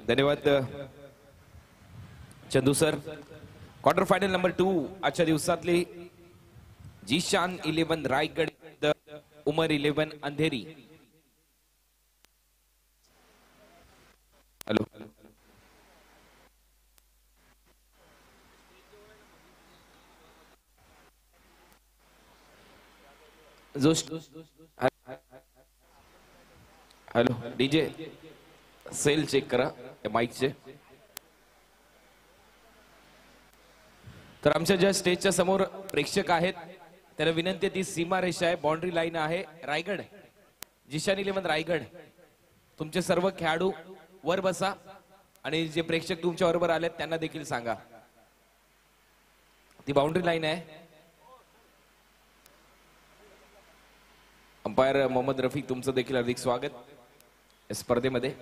धन्यवाद Chandu sir. Quarter final number 2 आजच्या दिवसातली Zeeshan 11 Raigad Umar 11 Andheri. Hello hello DJ cell check करा माईकचे. तर आमच्या ज्या स्टेजच्या समोर प्रेक्षक आहेत त्याला विनंती ती सीमारेषा आहे, बाउंड्री लाईन आहे. रायगड जीशान 11 रायगड तुमचे सर्व खेळाडू वर बसा आणि जे प्रेक्षक तुमच्या बरोबर आलेत त्यांना देखील सांगा ती बाउंड्री लाईन आहे. अंपायर मोहम्मद रफी तुमचं देखील हार्दिक स्वागत या स्पर्धेमध्ये.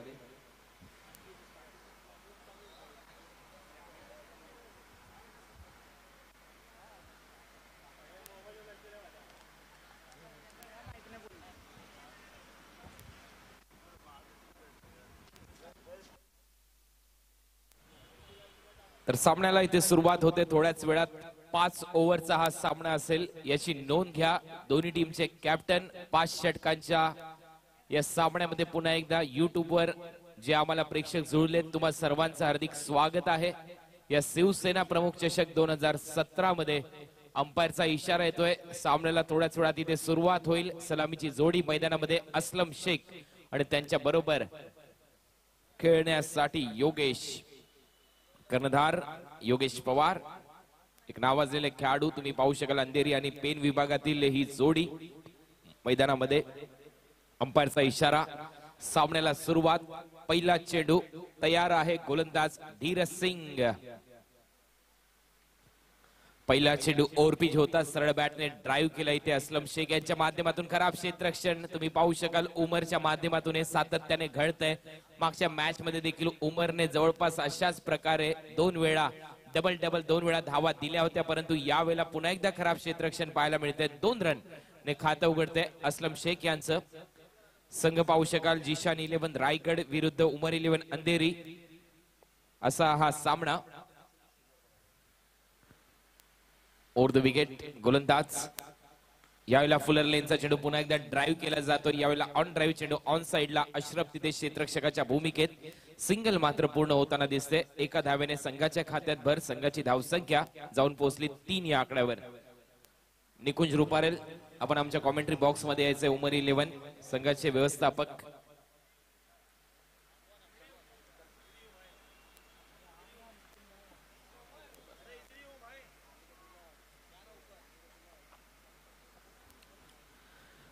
तर सामन्याला इथे सुरुवात होते. थोड्याच वेळात 5 ओव्हरचा हा सामना असेल याची नोंद घ्या. दोन्ही टीमचे कॅप्टन 5 षटकांच्या या सामन्यामध्ये पुन्हा एकदा YouTube वर जे आम्हाला प्रेक्षक जुळले तुम्हा सर्वांचं हार्दिक स्वागत आहे. या शिवसेना प्रमुख चषक 2017 मध्ये अंपायरचा इशारा येतोय. सामन्याला थोड्याच वेळात इथे सुरुवात होईल. सलामीची जोडी मैदानामध्ये असलम शेख आणि त्यांच्या बरोबर खेळण्यासाठी योगेश कर्णधार योगेश पवार एक नावाजलेले खेळाडू तुम्ही पाहू शकाल. अंधेरी आणि पेन विभागातील ही जोडी मैदानामध्ये. अंपायरचा इशारा. सामन्याला सुरुवात. पहिला चेंडू तयार आहे. गोलंदाज धीरज सिंग. पहिला चेंडू ओव्हरपिच होता. सरळ बॅटने ड्राईव्ह केला इथे असलम शेख यांच्या माध्यमातून. खराब क्षेत्ररक्षण तुम्ही पाहू शकाल उमरच्या माध्यमातून हे सातत्याने घडतंय. मागच्या मॅच मध्ये देखील उमरने जवळपास अशाच प्रकारे 2 वेळा डबल 2 वेळा धावा दिल्या होत्या, परंतु यावेळेला पुन्हा एकदा खराब क्षेत्ररक्षण पाहायला मिळते. 2 रन ने खातं उघडते असलम शेख यांचं. संघ पाहू शकाल जीशान 11 रायगड विरुद्ध उमर 11 अंधेरी असा हा सामना. ओव्हर द विकेट गोलंदाज. यावेळेला फुलर लेनचा चेंडू पुन्हा एकदा ड्राईव्ह केला जातो. यावेळेला ऑन ड्राईव्ह चेंडू ऑन साइडला. अशरफ तिथे क्षेत्ररक्षकाच्या भूमिकेत. सिंगल मात्र पूर्ण होताना दिसते. एका धावेने संघाच्या खात्यात भर. संघाची धावसंख्या जाऊन पोहोचली 3 या आकड्यावर. निकुंज रुपारेल आपण आमच्या कॉमेंट्री बॉक्स मध्ये यायचे. उमर 11 संघाचे व्यवस्थापक.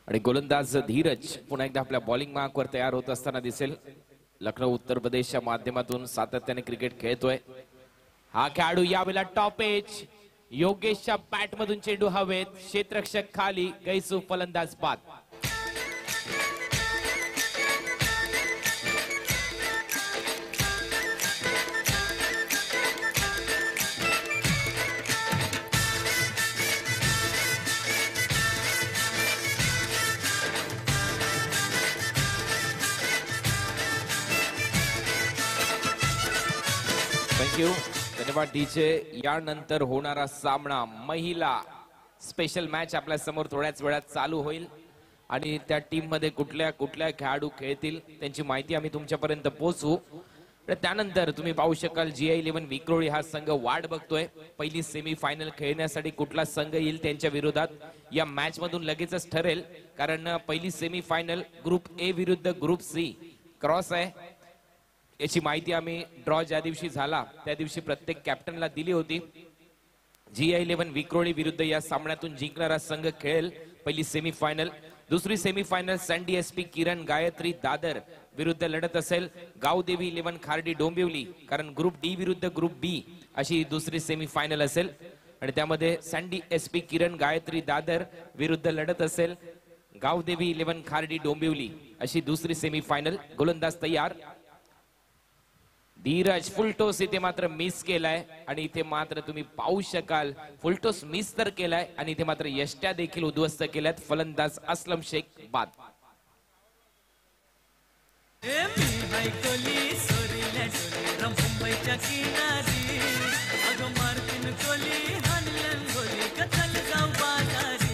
आणि गोलंदाज धीरज पुन्हा एकदा आपल्या बॉलिंग मार्कवर तयार होत असताना दिसेल. लखनौ उत्तर प्रदेशच्या माध्यमातून सातत्याने क्रिकेट खेळतोय हा खेळाडू. यावेळेला टॉप एज योगेशच्या बॅट मधून चेंडू हवेत. क्षेत्ररक्षक खाली. गैसू फलंदाज बाद. थँक्यू धन्यवाद डीजे. यानंतर होणारा सामना महिला स्पेशल मॅच आपल्या समोर थोड्याच वेळात चालू होईल आणि त्या टीम मध्ये कुठल्या कुठल्या खेळाडू खेळतील त्यांची माहिती आम्ही तुमच्यापर्यंत पोहोचवू. त्यानंतर तुम्ही पाहू शकाल GI 11 विक्रोळी हा संघ वाट बघतोय पहिली सेमी फायनल खेळण्यासाठी. कुठला संघ येईल त्यांच्या विरोधात या मॅच मधून लगेचच ठरेल, कारण पहिली सेमी फायनल ग्रुप A विरुद्ध ग्रुप C क्रॉस आहे. याची माहिती आम्ही ड्रॉ ज्या दिवशी झाला त्या दिवशी प्रत्येक कॅप्टनला दिली होती. GI 11 विक्रोळी विरुद्ध या सामन्यातून जिंकणारा संघ खेळेल पहिली सेमी फायनल. दुसरी सेमी फायनल सँडी SP किरण गायत्री दादर विरुद्ध लढत असेल गावदेवी 11 खार्डी डोंबिवली, कारण ग्रुप D विरुद्ध ग्रुप B अशी दुसरी सेमी फायनल असेल. आणि त्यामध्ये सँडी SP किरण गायत्री दादर विरुद्ध लढत असेल गावदेवी 11 खार्डी डोंबिवली अशी दुसरी सेमी फायनल. गोलंदाज तयार. धीरज फुलटॉस इथे मात्र मिस केलाय आणि इथे मात्र तुम्ही पाहू शकाल फुलटॉस मिस तर केलाय आणि इथे मात्र यष्ट्या देखील उद्ध्वस्त केल्यात. फलंदाज असलम शेख बाद. डोली मुंबईच्या किनारी अगं मारतीन कोली हाणलं गोली ग चल जाऊ बाजारी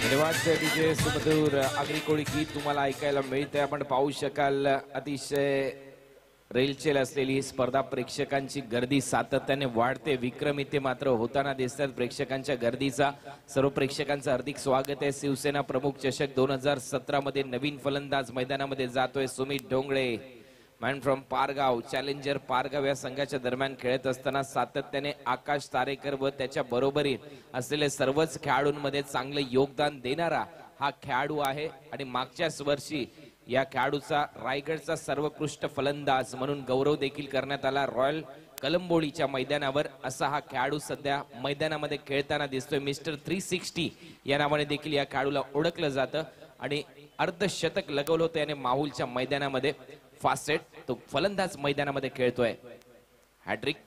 धन्यवाद डीजे सुमधूर आगरी कोळी गीत तुम्हाला ऐकायला मिळते. आपण पाहू शकाल अतिशय रेलचेल असलेली स्पर्धा. प्रेक्षकांची गर्दी सातत्याने वाढते. विक्रम इथे मात्र होताना दिसतात. प्रेक्षकांच्या गर्दीचा सर्व प्रेक्षकांचं हार्दिक स्वागत आहे. शिवसेना प्रमुख चषक 2017 मध्ये नवीन फलंदाज मैदानामध्ये जातोय. Sumit Dhongale man from Pargaon, challenger Pargaon या संघाच्या दरम्यान खेळत असताना सातत्याने आकाश तारेकर व त्याच्या बरोबरीत असलेले सर्वच खेळाडूंमध्ये चांगले योगदान देणारा हा खेळाडू आहे. आणि मागच्याच वर्षी या खेळाडूचा रायगडचा सर्वोत्कृष्ट फलंदाज म्हणून गौरव देखील करण्यात आला रॉयल कलंबोळीच्या मैदानावर. असा हा खेळाडू सध्या मैदानामध्ये खेळताना दिसतोय. मिस्टर 360 या नावाने देखील या खेळाडूला ओळखलं जातं. आणि अर्धशतक लगवलं होतं याने माहुलच्या मैदानामध्ये. फास्ट सेट तो फलंदाज मैदानामध्ये खेळतोय. हॅट्रिक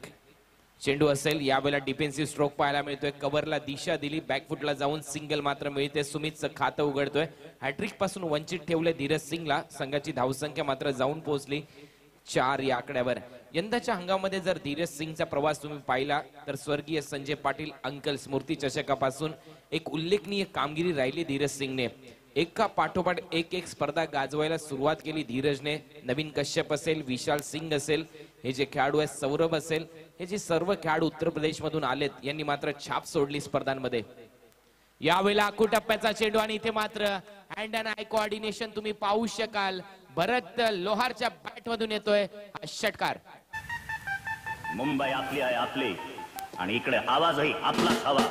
चेंडू असेल. यावेळेला डिफेन्सिव्ह स्ट्रोक पाहायला मिळतोय. कव्हरला दिशा दिली. बॅकफुटला जाऊन सिंगल मात्र मिळते. सुमितचं खातं उघडतोय. हॅट्रिक पासून वंचित ठेवले धीरज सिंगला. संघाची धावसंख्या मात्र जाऊन पोहोचली 4 या आकड्यावर. यंदाच्या हंगामामध्ये जर धीरज सिंगचा प्रवास तुम्ही पाहिला तर स्वर्गीय संजय पाटील अंकल स्मृती चषकापासून एक उल्लेखनीय कामगिरी राहिली धीरज सिंगने. एका पाठोपाठ एक स्पर्धा गाजवायला सुरुवात केली धीरजने. नवीन कश्यप असेल, विशाल सिंग असेल, हे जे खेळाडू आहेत, सौरभ असेल, हे जे सर्व खेळाडू उत्तर प्रदेश मधून आलेत यांनी मात्र छाप सोडली स्पर्धांमध्ये. यावेळेला टप्प्याचा चेंडू आणि इथे मात्र हँड अँड आय कोऑर्डिनेशन तुम्ही पाहू शकाल. भरत लोहारच्या बॅट मधून येतोय हा षटकार. मुंबई आपली आहे, आपली, आणि इकडे आवाजही आपलाच हवा.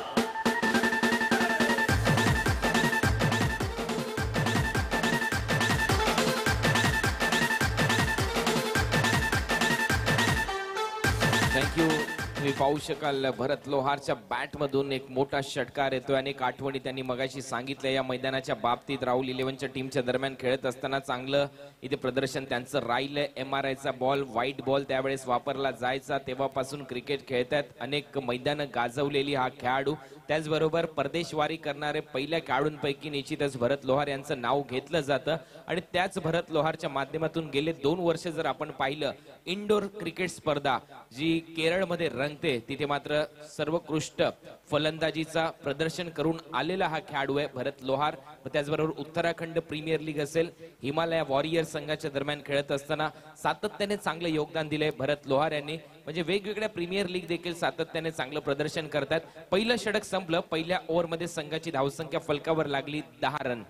थँक्यू. तुम्ही पाहू शकाल भरत लोहारच्या बॅट मधून एक मोठा षटकार येतोय. अनेक आठवणी त्यांनी मगाशी सांगितल्या या मैदानाच्या बाबतीत. राहुल 11च्या टीमच्या दरम्यान खेळत असताना चांगलं इथे प्रदर्शन त्यांचं राहिलंय. MRI चा बॉल, व्हाईट बॉल त्यावेळेस वापरला जायचा. तेव्हापासून क्रिकेट खेळतात. अनेक मैदानं गाजवलेली हा खेळाडू. त्याचबरोबर परदेशवारी करणारे पहिल्या खेळाडूंपैकी निश्चितच भरत लोहार यांचं नाव घेतलं जातं. आणि त्याच भरत लोहारच्या माध्यमातून गेले 2 वर्ष जर आपण पाहिलं इंडोर क्रिकेट स्पर्धा जी केरळमध्ये रंगते तिथे मात्र सर्वोत्कृष्ट फलंदाजीचा प्रदर्शन करून आलेला हा खेळाडू आहे भरत लोहार. त्याचबरोबर उत्तराखंड प्रीमियर लीग असेल, हिमालय वॉरियर संघाच्या दरम्यान खेळत असताना सातत्याने चांगले योगदान दिले भरत लोहार यांनी. म्हणजे वेगवेगळ्या प्रीमियर लीग देखील सातत्याने चांगलं प्रदर्शन करतात. पहिलं षटक संपलं. पहिल्या ओव्हरमध्ये संघाची धावसंख्या फलकावर लागली 10 run.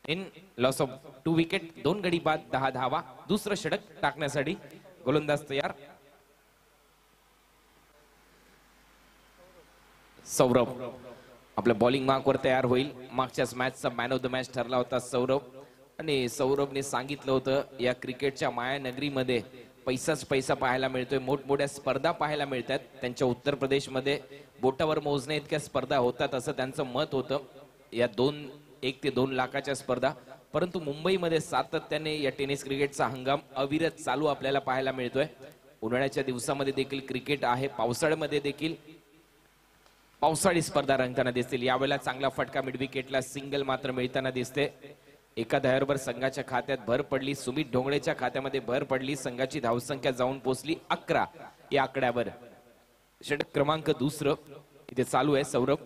In loss of 2 wicket, 2 गडी बाद, 10 धावा. दुसरं षटक टाकण्यासाठी गोलंदाज तयार. सौरभ आपल्या बॉलिंग मार्कवर तयार होईल. मागच्याच मॅचचा मॅन ऑफ द मॅच ठरला होता सौरभ. आणि सौरभने सांगितलं होतं या क्रिकेटच्या मायानगरीमध्ये पैसाच पैसा पाहायला मिळतोय. मोठमोठ्या स्पर्धा पाहायला मिळतात. त्यांच्या उत्तर प्रदेशमध्ये बोटावर मोजण्या इतक्या स्पर्धा होतात असं त्यांचं मत होतं. या 1 ते 2 लाखाच्या स्पर्धा. परंतु मुंबईमध्ये सातत्याने या टेनिस क्रिकेटचा हंगाम अविरत चालू आपल्याला पाहायला मिळतोय. उन्हाळ्याच्या दिवसामध्ये देखील क्रिकेट आहे. पावसाळ्यामध्ये देखील पावसाळी स्पर्धा रंगताना दिसतील. यावेळेला चांगला फटका मिड विकेटला सिंगल मात्र मिळताना दिसते. एका धावावर संघाच्या खात्यात भर पडली. सुमित ढोंगळेच्या खात्यामध्ये भर पडली. संघाची धावसंख्या जाऊन पोहोचली 11 या आकड्यावर. षटक क्रमांक 2 इथे चालू आहे. सौरभ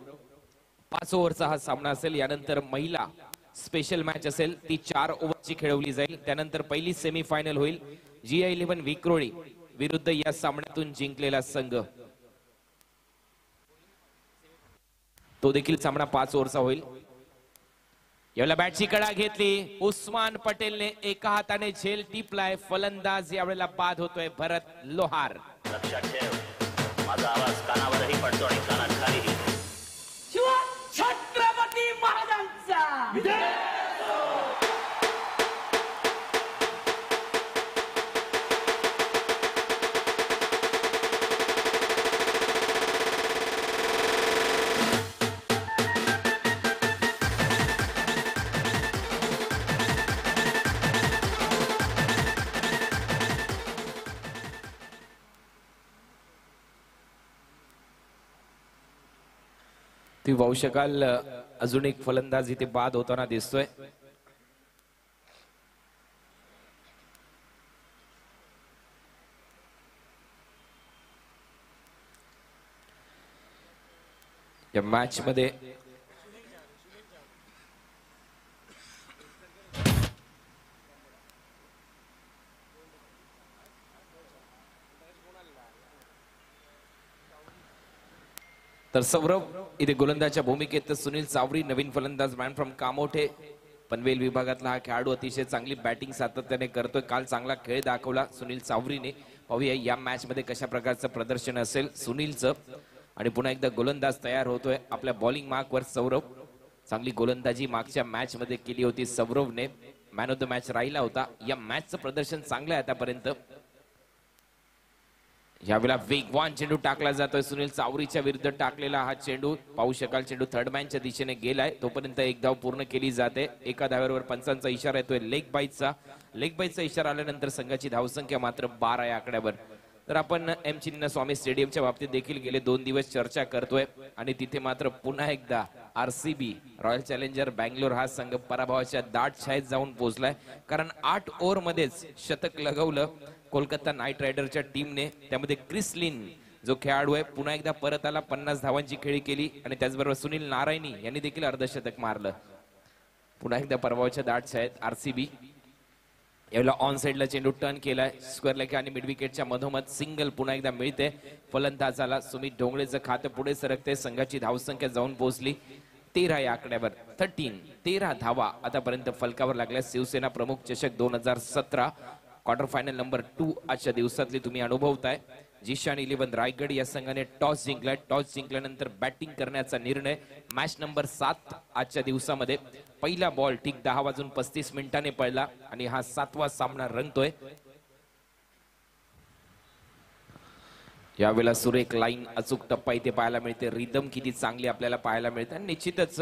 5 ओव्हरचा हा सामना असेल. यानंतर महिला स्पेशल मॅच असेल, ती 4 ओव्हरची खेळवली जाईल. त्यानंतर पहिली सेमीफायनल होईल. GI11 विक्रोळी विरुद्ध या सामन्यातून जिंकलेला संघ. तो देखील सामना 5 ओव्हरचा होईल. यावेळेला बॅटची कडा घेतली. उस्मान पटेलने एका हाताने झेल टिपलाय. फलंदाज यावेळेला बाद होतोय भरत लोहार. लक्षात ठेव, माझा आवाज कानावरही पडतो आणि कानात खालीही. छत्रपती महाराजांचा तुम्ही पाहू शकाल अजून एक फलंदाज इथे बाद होताना दिसतोय. या मॅच मध्ये तर सौरभ इथे गोलंदाजच्या भूमिकेत, तर सुनील चावरी नवीन फलंदाज मॅन फ्रॉम कामोठे. पनवेल विभागातला हा खेळाडू अतिशय चांगली बॅटिंग सातत्याने करतोय. काल चांगला खेळ दाखवला सुनील चावरीने. पाहूया या मॅच मध्ये कशा प्रकारचं प्रदर्शन असेल सुनीलचं. आणि पुन्हा एकदा गोलंदाज तयार होतोय आपल्या बॉलिंग मार्कवर सौरभ. चांगली गोलंदाजी मागच्या मॅच मध्ये केली होती सौरभने. मॅन ऑफ द मॅच राहिला होता. या मॅचचं प्रदर्शन चांगलं आहे आतापर्यंत. यावेळेला वेगवान चेंडू टाकला जातोय सुनील चावरीच्या विरुद्ध टाकलेला हा चेंडू. पाहू शकाल चेंडू थर्ड मॅनच्या दिशेने गेलाय. तोपर्यंत एक धाव पूर्ण केली जाते. एका धावेवर पंचांचा इशारा येतोय लेग बाईटचा. लेग बाईटचा इशारा आल्यानंतर संघाची धावसंख्या मात्र 12 या आकड्यावर. तर आपण एम चिन्नस्वामी स्टेडियमच्या बाबतीत देखील गेले 2 दिवस चर्चा करतोय आणि तिथे मात्र पुन्हा एकदा आरसीबी रॉयल चॅलेंजर बँगलोर हा संघ पराभवाच्या दाट छायेत जाऊन पोहोचलाय. कारण 8 ओव्हर मध्येच शतक लगवलं कोलकाता नाईट रायडरच्या टीमने. त्यामध्ये क्रिस लिन जो खेळाडू आहे पुन्हा एकदा परत आला. 50 धावांची खेळी केली आणि त्याचबरोबर सुनील नारायणी यांनी देखील अर्धशतक मारलं. पुन्हा एकदा पराभवाच्या दाट छायेत आरसीबी. यावेळेला ऑन साइडला चेंडू टर्न केलाय स्क्वेअर लेग आणि मिड विकेटच्या मधोमध सिंगल पुन्हा एकदा मिळते फलंदाजाला. सुमित ढोंगळेचं खातं पुढे सरकते. संघाची धावसंख्या जाऊन पोहोचली 13 या आकड्यावर. 13 धावा आतापर्यंत फलकावर लागल्या. शिवसेना प्रमुख चषक 2017 क्वार्टर फायनल नंबर 2 आजच्या दिवसातली तुम्ही अनुभवताय. जिशान 11 रायगड या संघाने टॉस जिंकलाय. टॉस जिंकल्यानंतर बॅटिंग करण्याचा निर्णय. मॅच नंबर 7 आजच्या दिवसामध्ये. पहिला बॉल ठीक 10:35 पडला आणि हा 7वा सामना रंगतोय. यावेळेला सुरेख लाईन अचूक टप्पा इथे पाहायला मिळते. रिदम किती चांगली आपल्याला पाहायला मिळते. निश्चितच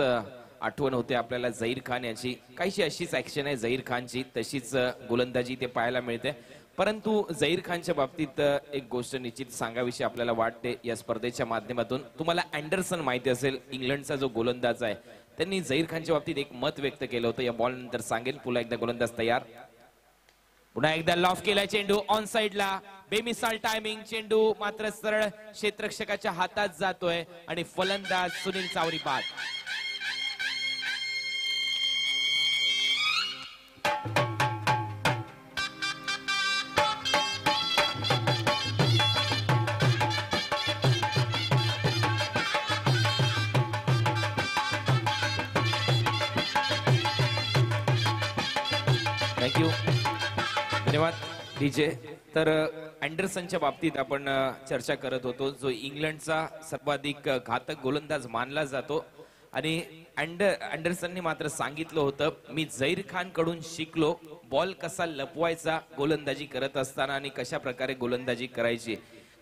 आठवण होते आपल्याला झहीर खान याची. काहीशी अशीच ऍक्शन आहे झहीर खानची, तशीच गोलंदाजी इथे पाहायला मिळते. परंतु झहीर खानच्या बाबतीत एक गोष्ट निश्चित सांगाविषयी आपल्याला वाटते या स्पर्धेच्या माध्यमातून. तुम्हाला अँडरसन माहिती असेल इंग्लंडचा जो गोलंदाज आहे, त्यांनी झहीर खानच्या बाबतीत एक मत व्यक्त केलं होतं. या बॉल नंतर सांगेल. पुन्हा एकदा गोलंदाज तयार. पुन्हा एकदा लॉफ केलाय चेंडू ऑन साइडला. बेमिसाल टायमिंग. चेंडू मात्र सरळ क्षेत्ररक्षकाच्या हातात जातोय आणि फलंदाज सुनील चावरी बाद. थँक्यू, धन्यवाद डीजे. तर अँडरसनच्या बाबतीत आपण चर्चा करत होतो, जो इंग्लंडचा सर्वाधिक घातक गोलंदाज मानला जातो. आणि अँडरसनने मात्र सांगितलं होतं, मी झहीर खान कडून शिकलो बॉल कसा लपवायचा गोलंदाजी करत असताना आणि कशा प्रकारे गोलंदाजी करायची.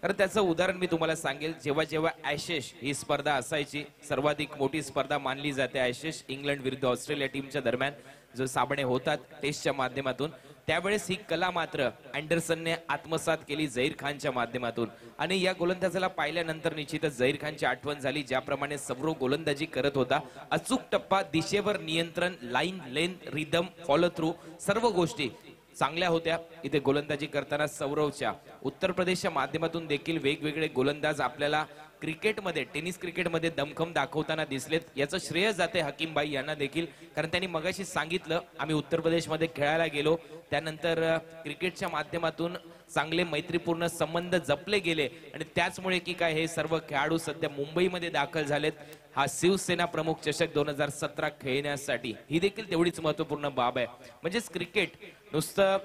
कारण त्याचं उदाहरण मी तुम्हाला सांगेल. जेव्हा जेव्हा ॲशेस ही स्पर्धा असायची, सर्वाधिक मोठी स्पर्धा मानली जाते ॲशेस इंग्लंड विरुद्ध ऑस्ट्रेलिया टीमच्या दरम्यान जो सामने होतात टेस्टच्या माध्यमातून, त्यावेळेस ही कला मात्र अँडरसनने आत्मसात केली झहीर खानच्या माध्यमातून. आणि या गोलंदाजाला पाहिल्यानंतर निश्चितच झहीर खानची आठवण झाली. ज्याप्रमाणे सौरव गोलंदाजी करत होता, अचूक टप्पा, दिशेवर नियंत्रण, line length, rhythm, follow through, सर्व गोष्टी चांगल्या होत्या इथे गोलंदाजी करताना सौरवच्या. उत्तर प्रदेशच्या माध्यमातून देखील वेगवेगळे गोलंदाज आपल्याला क्रिकेटमध्ये, टेनिस क्रिकेटमध्ये दमखम दाखवताना दिसलेत. याचं श्रेय जाते हकीमबाई यांना देखील. कारण त्यांनी मगाशी सांगितलं, आम्ही उत्तर प्रदेशमध्ये खेळायला गेलो, त्यानंतर क्रिकेटच्या माध्यमातून चांगले मैत्रीपूर्ण संबंध जपले गेले आणि त्याचमुळे की काय हे सर्व खेळाडू सध्या मुंबईमध्ये दाखल झालेत हा शिवसेना प्रमुख चषक 2017 खेळण्यासाठी. ही देखील तेवढीच महत्वपूर्ण बाब आहे. म्हणजेच क्रिकेट नुसतं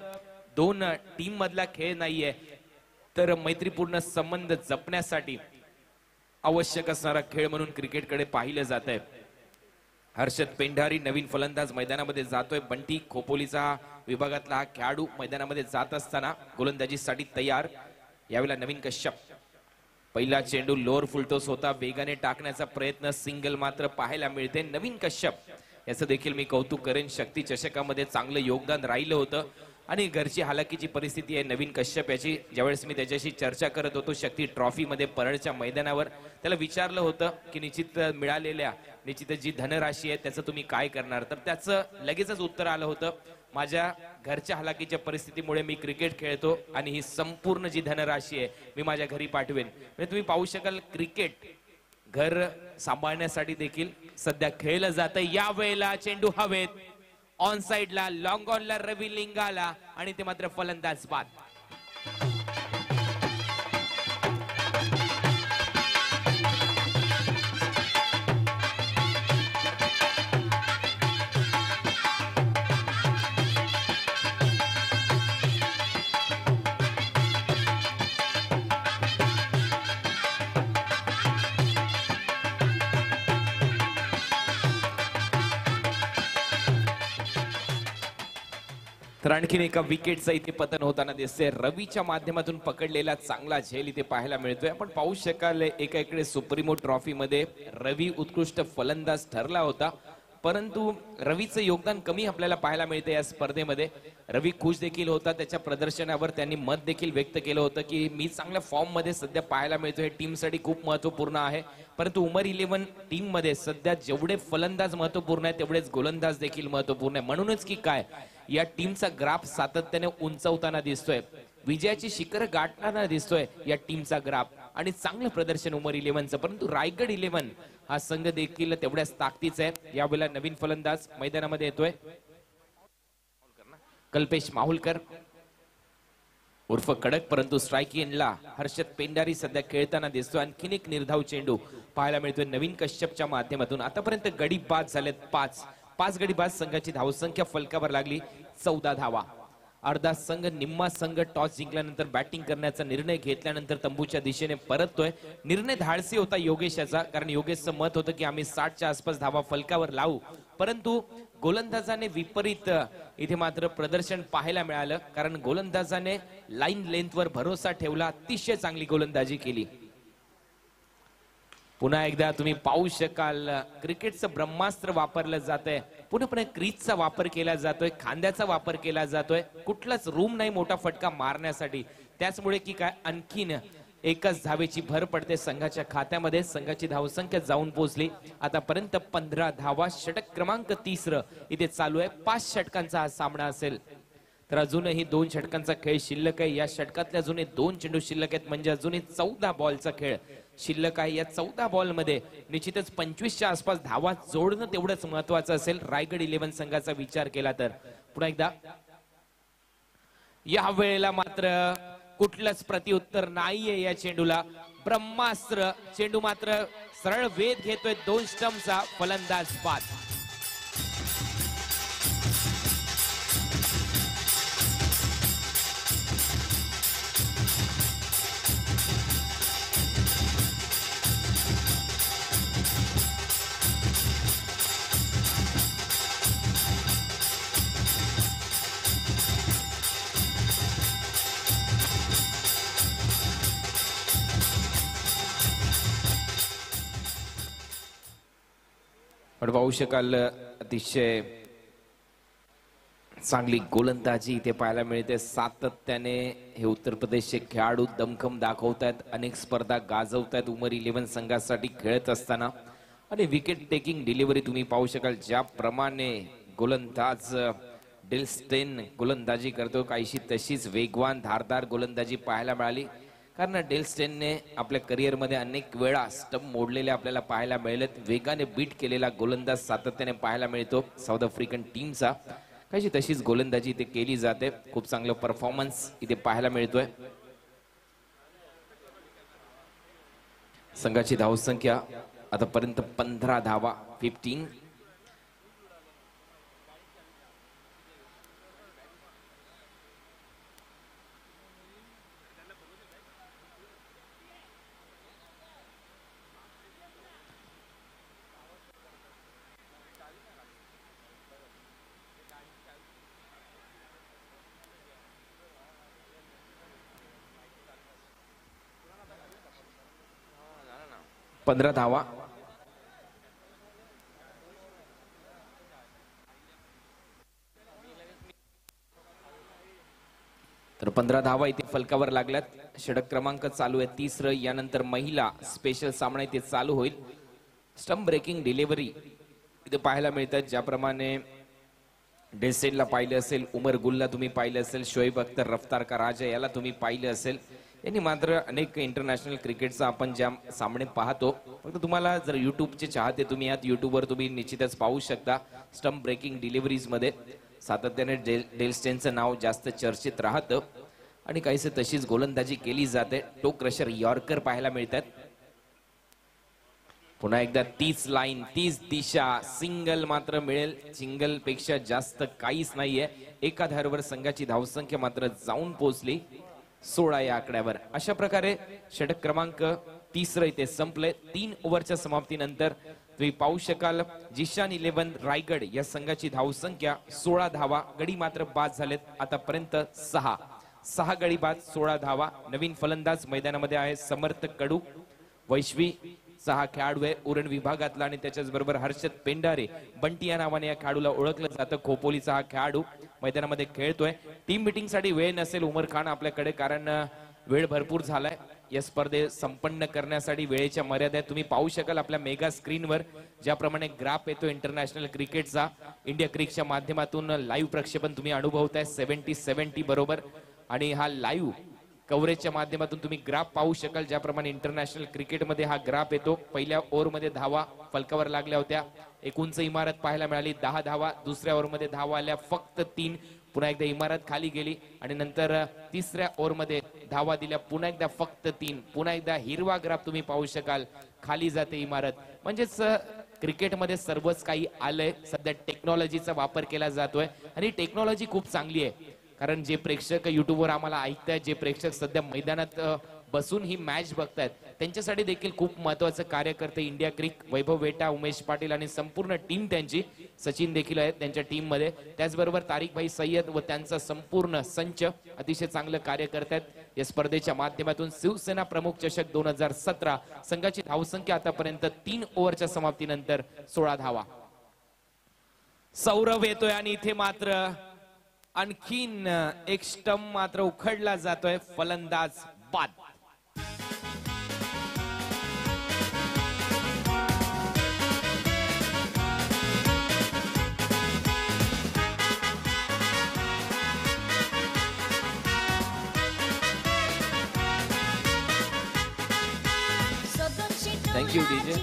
2 टीम मधला खेळ नाहीये, तर मैत्रीपूर्ण संबंध जपण्यासाठी आवश्यक असणारा खेळ म्हणून क्रिकेटकडे पाहिलं जात आहे. हर्षद पेंढारी नवीन फलंदाज मैदानामध्ये जातोय. बंटी खोपोलीचा विभागातला हा खेळाडू मैदानामध्ये जात असताना गोलंदाजीसाठी तयार. यावेळेला नवीन कश्यप. पहिला चेंडू लोअर फुलटॉस होता, वेगाने टाकण्याचा प्रयत्न, सिंगल मात्र पाहायला मिळते. नवीन कश्यप याचं देखील मी कौतुक करेन. शक्ती चषकामध्ये चांगलं योगदान राहिलं होतं. आणि घरची हालाकीची परिस्थिती आहे नवीन कश्यप याची. ज्यावेळेस मी त्याच्याशी चर्चा करत होतो शक्ती ट्रॉफी मध्ये परळच्या मैदानावर, त्याला विचारलं होतं की निश्चितच जी धनराशी आहे त्याचं तुम्ही काय करणार, तर त्याचं लगेचच उत्तर आलं होतं, माझ्या घरच्या हालाकीच्या परिस्थितीमुळे मी क्रिकेट खेळतो आणि ही संपूर्ण जी धनराशी आहे मी माझ्या घरी पाठवेन. म्हणजे तुम्ही पाहू शकाल क्रिकेट घर सांभाळण्यासाठी देखील सध्या खेळलं जातं. या वेळेला चेंडू हवेत, ऑन साइडला लॉंग ऑनला रवी लिंगाला आणि ते मात्र फलंदाज बाद. तर आणखीन एका विकेटचं इथे पतन होताना दिसते. रवीच्या माध्यमातून पकडलेला चांगला झेल इथे पाहायला मिळतोय. आपण पाहू शकाल एका इकडे सुप्रीमो ट्रॉफी मध्ये रवी उत्कृष्ट फलंदाज ठरला होता, परंतु रवीचं योगदान कमी आपल्याला पाहायला मिळते या स्पर्धेमध्ये. रवी खुश देखील होता त्याच्या प्रदर्शनावर, त्यांनी मत देखील व्यक्त केलं होतं की मी चांगल्या फॉर्म मध्ये सध्या पाहायला मिळतो, हे टीमसाठी खूप महत्वपूर्ण आहे. परंतु उमर 11 टीम मध्ये सध्या जेवढे फलंदाज महत्वपूर्ण आहे तेवढेच गोलंदाज देखील महत्वपूर्ण आहे. म्हणूनच की काय या टीमचा ग्राफ सातत्याने उंचावताना दिसतोय, विजयाची शिखर गाठताना दिसतोय या टीमचा ग्राफ, आणि चांगलं प्रदर्शन उमर 11चं. परंतु रायगड 11 हा संघ देखील तेवढ्याच ताकदीचा आहे. यावेळेला नवीन फलंदाज मैदानामध्ये येतोय, कल्पेश माहुलकर उर्फ कडक, परंतु स्ट्राईक एंडला हर्षद पेंडारी सध्या खेळताना दिसतोय. आणखीन एक निर्धाव चेंडू पाहायला मिळतोय नवीन कश्यपच्या माध्यमातून. आतापर्यंत गडी बाद झालेत पाच गडी बाद. संघाची धावसंख्या फलकावर लागली 14 धावा. अर्धा संघ निम्मा संघ टॉस जिंकल्यानंतर बॅटिंग करण्याचा निर्णय घेतल्यानंतर तंबूच्या दिशेने परततोय. निर्णय धाडसी होता योगेशाचा, कारण योगेशचं मत होतं की आम्ही 60च्या आसपास धावा फलकावर लावू, परंतु गोलंदाजाने विपरीत इथे मात्र प्रदर्शन पाहायला मिळालं, कारण गोलंदाजाने लाईन लेंथवर भरोसा ठेवला, अतिशय चांगली गोलंदाजी केली. पुन्हा एकदा तुम्ही पाहू शकाल क्रिकेटचं ब्रह्मास्त्र वापरलं जातंय, पुन्हा क्रीजचा वापर केला जातोय, खांद्याचा वापर केला जातोय, कुठलाच रूम नाही मोठा फटका मारण्यासाठी. त्याचमुळे की काय आणखीन एकच धावेची भर पडते संघाच्या खात्यामध्ये. संघाची धावसंख्या जाऊन पोहोचली आतापर्यंत 15 धावा. षटक क्रमांक 30 इथे चालू आहे. 5 षटकांचा हा सामना असेल, तर अजूनही 2 षटकांचा खेळ शिल्लक आहे. या षटकातले अजूनही 2 चेंडू शिल्लक आहेत, म्हणजे अजूनही 14 बॉलचा खेळ शिल्लक आहे. या 14 बॉल मध्ये निश्चितच 25च्या आसपास धावा जोडणं तेवढंच महत्वाचं असेल रायगड 11 संघाचा विचार केला तर. पुन्हा एकदा या वेळेला मात्र कुठलंच प्रत्युत्तर नाहीये या चेंडूला. ब्रह्मास्त्र चेंडू मात्र सरळ वेध घेतोय 2 स्टंपचा. फलंदाज बाद. पण पाहू शकाल अतिशय चांगली गोलंदाजी इथे पाहायला मिळते. सातत्याने हे उत्तर प्रदेशचे खेळाडू दमखम दाखवतायत, अनेक स्पर्धा गाजवतायत उमर 11 संघासाठी खेळत असताना. आणि विकेट टेकिंग डिलिव्हरी तुम्ही पाहू शकाल, ज्याप्रमाणे गोलंदाज डेलस्टेन गोलंदाजी करतो काहीशी तशीच वेगवान धारदार गोलंदाजी पाहायला मिळाली. कारण डेलस्टेनने आपल्या करिअरमध्ये अनेक वेळा स्टंप मोडलेले आपल्याला पाहायला मिळालेत. वेगाने बीट केलेला गोलंदाज सातत्याने पाहायला मिळतो साऊथ आफ्रिकन टीमचा. कशी तशीच गोलंदाजी इथे केली जाते. खूप चांगलं परफॉर्मन्स इथे पाहायला मिळतोय. संघाची धावसंख्या आतापर्यंत 15 धावा, 15. पंधरा धावा. 15 धावा इथे फलकावर लागल्यात। षटक क्रमांक चालू आहे 30. यानंतर महिला स्पेशल सामना इथे चालू होईल। स्टंप ब्रेकिंग डिलिव्हरी इथे पाहायला मिळतात, ज्याप्रमाणे डेसेनला पाहिलं असेल, उमर गुलला तुम्ही पाहिलं असेल, शोएब अख्तर रफ्तार का राजा याला तुम्ही पाहिलं असेल। यांनी मात्र अनेक इंटरनॅशनल क्रिकेटचा आपण ज्या सामने पाहतो, फक्त तुम्हाला जर युट्यूबचे चाहते तुम्ही यात युट्यूबवर तुम्ही निश्चितच पाहू शकता। स्टंप ब्रेकिंग डिलिव्हरीज मध्ये सातत्याने डेल स्टेनचं नाव जास्त चर्चेत राहतं आणि काहीसे तशीच गोलंदाजी केली जाते। टो क्रशर यॉर्कर पाहायला मिळतात। पुन्हा एकदा 30 लाईन 30 दिशा, सिंगल मात्र मिळेल, सिंगल पेक्षा जास्त काहीच नाहीये। एका धारवर संघाची धावसंख्या मात्र जाऊन पोहोचली 16 या आकड्यावर। अशा प्रकारे षटक क्रमांक 30 इथे संपले। 3 ओव्हरच्या समाप्तीनंतर तुम्ही पाहू शकाल जिशान 11 रायगड या संघाची धावसंख्या 16 धावा, गडी मात्र बाद झालेत आतापर्यंत 6 गडी बाद 16 धावा। नवीन फलंदाज मैदानामध्ये आहे समर्थ कडू, वैश्वी 6 खेळाडू आहे उरण विभागातला आणि त्याच्याच बरोबर हर्षद पेंडारे बंटी या नावाने या खेळाडूला ओळखलं जातं। खोपोलीचा हा खेळाडू मैदानामध्ये खेळतोय। टीम मीटिंग साठी वेळ नसेल उमर खान आपल्याकडे, कारण वेळ भरपूर झालाय या स्पर्धे संपन्न करण्यासाठी। वेळेच्या मर्यादेत तुम्ही पाहू शकाल आपल्या मेगा स्क्रीनवर ज्याप्रमाणे ग्राफ येतो इंटरनॅशनल क्रिकेटचा, इंडिया क्रिकच्या माध्यमातून लाईव्ह प्रक्षेपण तुम्ही अनुभवताय 70-70 बरोबर। आणि हा लाईव्ह कव्हरेजच्या माध्यमातून तुम्ही ग्राफ पाहू शकाल ज्याप्रमाणे इंटरनॅशनल क्रिकेटमध्ये हा ग्राफ येतो। पहिल्या ओव्हरमध्ये धावा फलकावर लागल्या होत्या, एकूणच इमारत पाहायला मिळाली 10 धावा। दुसऱ्या ओव्हरमध्ये धावा आल्या फक्त 3, पुन्हा एकदा इमारत खाली गेली आणि नंतर तिसऱ्या ओव्हरमध्ये धावा दिल्या पुन्हा एकदा फक्त 3। पुन्हा एकदा हिरवा ग्राफ तुम्ही पाहू शकाल, खाली जाते इमारत। म्हणजेच क्रिकेटमध्ये सर्वच काही आलंय, सध्या टेक्नॉलॉजीचा वापर केला जातोय आणि टेक्नॉलॉजी खूप चांगली आहे। कारण जे प्रेक्षक युट्यूबवर आम्हाला ऐकतायत, जे प्रेक्षक सध्या मैदानात बसून ही मॅच बघतायत, त्यांच्यासाठी देखील खूप महत्त्वाचं कार्य करते इंडिया क्रिक। वैभव वेटा, उमेश पाटील आणि संपूर्ण टीम त्यांची, सचिन देखील आहेत त्यांच्या टीम मध्ये, त्याचबरोबर तारिक भाई सय्यद व त्यांचा संपूर्ण संच अतिशय चांगलं कार्य करतात या स्पर्धेच्या माध्यमातून। शिवसेना प्रमुख चषक 2017 संघाची धावसंख्या आतापर्यंत 3 ओव्हरच्या समाप्तीनंतर 16 धावा। सौरभ येतोय आणि इथे मात्र आणखीन एक स्टंप मात्र उखडला जातोय, फलंदाज बाद। Thank you DJ.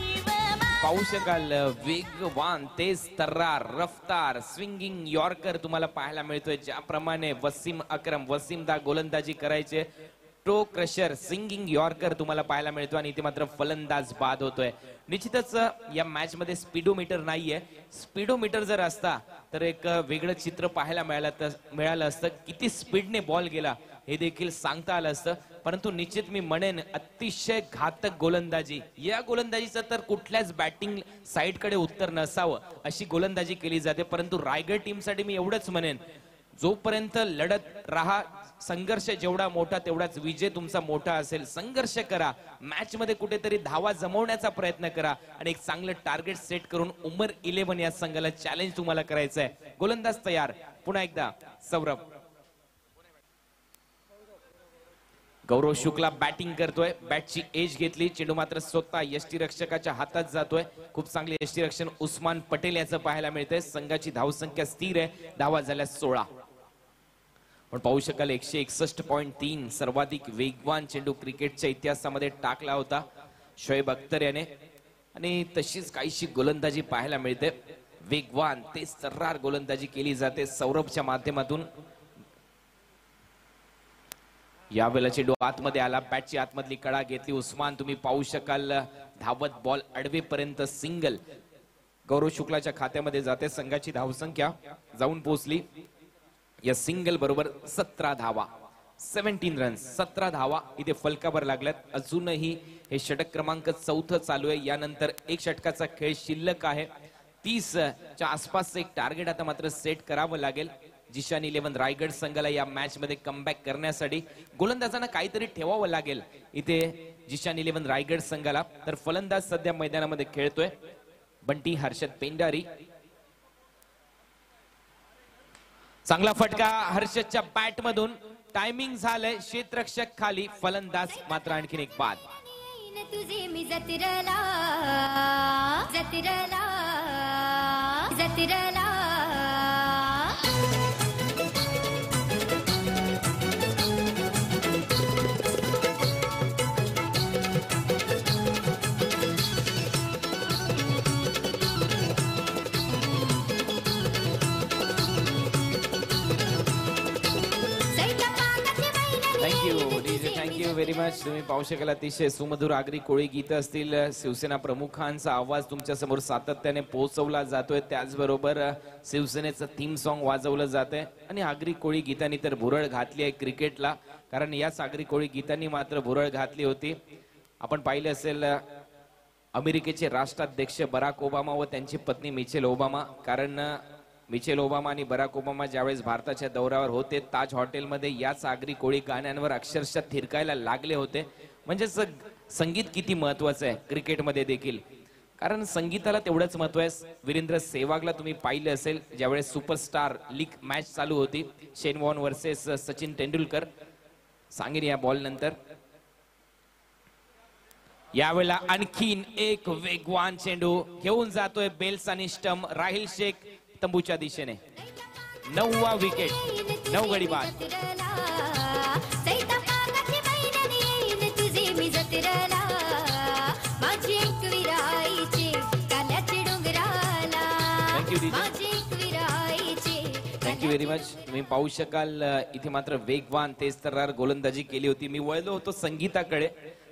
पाहू शकाल वेगवान, तेज तर्रार, रफ्तार, स्विंगिंग यॉर्कर तुम्हाला पाहायला मिळतोय, ज्याप्रमाणे वसीम अक्रम वसीमदा गोलंदाजी करायचे। टो क्रशर सिंगिंग यॉर्कर तुम्हाला पाहायला मिळतो आणि इथे मात्र फलंदाज बाद होतोय। निश्चितच या मॅच मध्ये स्पीडोमीटर नाहीये, स्पीडोमीटर जर असता तर एक वेगळं चित्र पाहायला मिळालं असतं, किती स्पीडने बॉल गेला हे देखील सांगता आलं असतं। परंतु निश्चित मी म्हणेन अतिशय घातक गोलंदाजी, या गोलंदाजीचं तर कुठल्याच बॅटिंग साईडकडे उत्तर नसावं अशी गोलंदाजी केली जाते। परंतु रायगड टीमसाठी मी एवढंच म्हणेन, जोपर्यंत लढत राहा, संघर्ष जेवढा मोठा तेवढाच विजय तुमचा मोठा असेल। संघर्ष करा, मॅच मध्ये कुठेतरी धावा जमवण्याचा प्रयत्न करा आणि एक चांगलं टार्गेट सेट करून उमर 11 या संघाला चॅलेंज तुम्हाला करायचं आहे। गोलंदाज तयार, पुन्हा एकदा सौरभ। गौरव शुक्ला बॅटिंग करतोय, बॅटची एज घेतली, चेंडू मात्र स्वतः यष्टीरक्षकाच्या हातात जातोय। खूप चांगले यष्टीरक्षण उस्मान पटेल याचं पाहायला मिळतंय। संघाची धावसंख्या स्थिर आहे, धावा झाल्या 16। पण पाहू शकाल 161.3 सर्वाधिक वेगवान चेंडू क्रिकेटच्या इतिहासामध्ये टाकला होता शोएब अख्तर याने आणि तशीच काहीशी गोलंदाजी पाहायला मिळते। वेगवान तेज तर्रार गोलंदाजी केली जाते सौरभच्या माध्यमातून। यावेळेला चेंडू आतमध्ये आला, बॅटची आतमधली कडा घेतली उस्मान, तुम्ही पाहू शकाल धावत बॉल अडवेपर्यंत सिंगल गौरव शुक्लाच्या खात्यामध्ये जाते। संघाची धावसंख्या जाऊन पोहोचली या सिंगल बरोबर 17 धावा, 17 रन्स, 17 धावा इथे फलकावर लागल्यात। अजूनही हे षटक क्रमांक 4 चालू आहे, यानंतर एक षटकाचा खेळ शिल्लक आहे। 30च्या आसपास एक टार्गेट आता मात्र सेट करावं लागेल जिशान 11 रायगड संघाला या मॅच मध्ये कमबॅक करण्यासाठी। गोलंदाजांना काहीतरी ठेवावं लागेल इथे जिशान 11 रायगड संघाला। तर फलंदाज सध्या मैदानामध्ये खेळतोय बंटी हर्षद पेंडारी। चांगला फटका हर्षदच्या बॅट मधून, टायमिंग झालंय. क्षेत्ररक्षक खाली, फलंदाज मात्र आणखीन एक बाद. तुझे मी जतिरला जतिरला जतिरला थँक्यू व्हेरी मच. तुम्ही पाहू शकाल अतिशय सुमधुर आगरी कोळी गीत असतील. शिवसेना प्रमुखांचा आवाज तुमच्या समोर सातत्याने पोहोचवला जातोय. त्याचबरोबर शिवसेनेचं थीम सॉन्ग वाजवलं जातंय आणि आगरी कोळी गीतांनी तर भुरळ घातली आहे क्रिकेटला. कारण याच आगरी कोळी गीतांनी मात्र भुरळ घातली होती. आपण पाहिले असेल अमेरिकेचे राष्ट्राध्यक्ष बराक ओबामा व त्यांची पत्नी मिचेल ओबामा. कारण मिचेल ओबामा आणि बराक ओबामा ज्यावेळेस भारताच्या दौऱ्यावर होते, ताज हॉटेलमध्ये याच आगरी कोळी गाण्यांवर अक्षरशः थिरकायला लागले होते. म्हणजे संगीत किती महत्वाचं आहे क्रिकेटमध्ये देखील. कारण संगीताला तेवढंच महत्व आहे. वीरेंद्र सेहवागला तुम्ही पाहिलं असेल ज्यावेळेस सुपरस्टार लीग मॅच चालू होती, शेन वॉर्न वर्सेस सचिन तेंडुलकर. सांगेन या बॉल नंतर. यावेळेला आणखीन एक वेगवान चेंडू घेऊन जातोय बेल्स आणि स्टंप. राहिल शेख तंबूच्या दिशेने. 9वा विकेट, 9 गडी बाद. Thank you very much. तुम्ही पाहू शकाल इथे मात्र वेगवान तेज तर्रार गोलंदाजी केली होती. मी वळलो होतो संगीताकडे,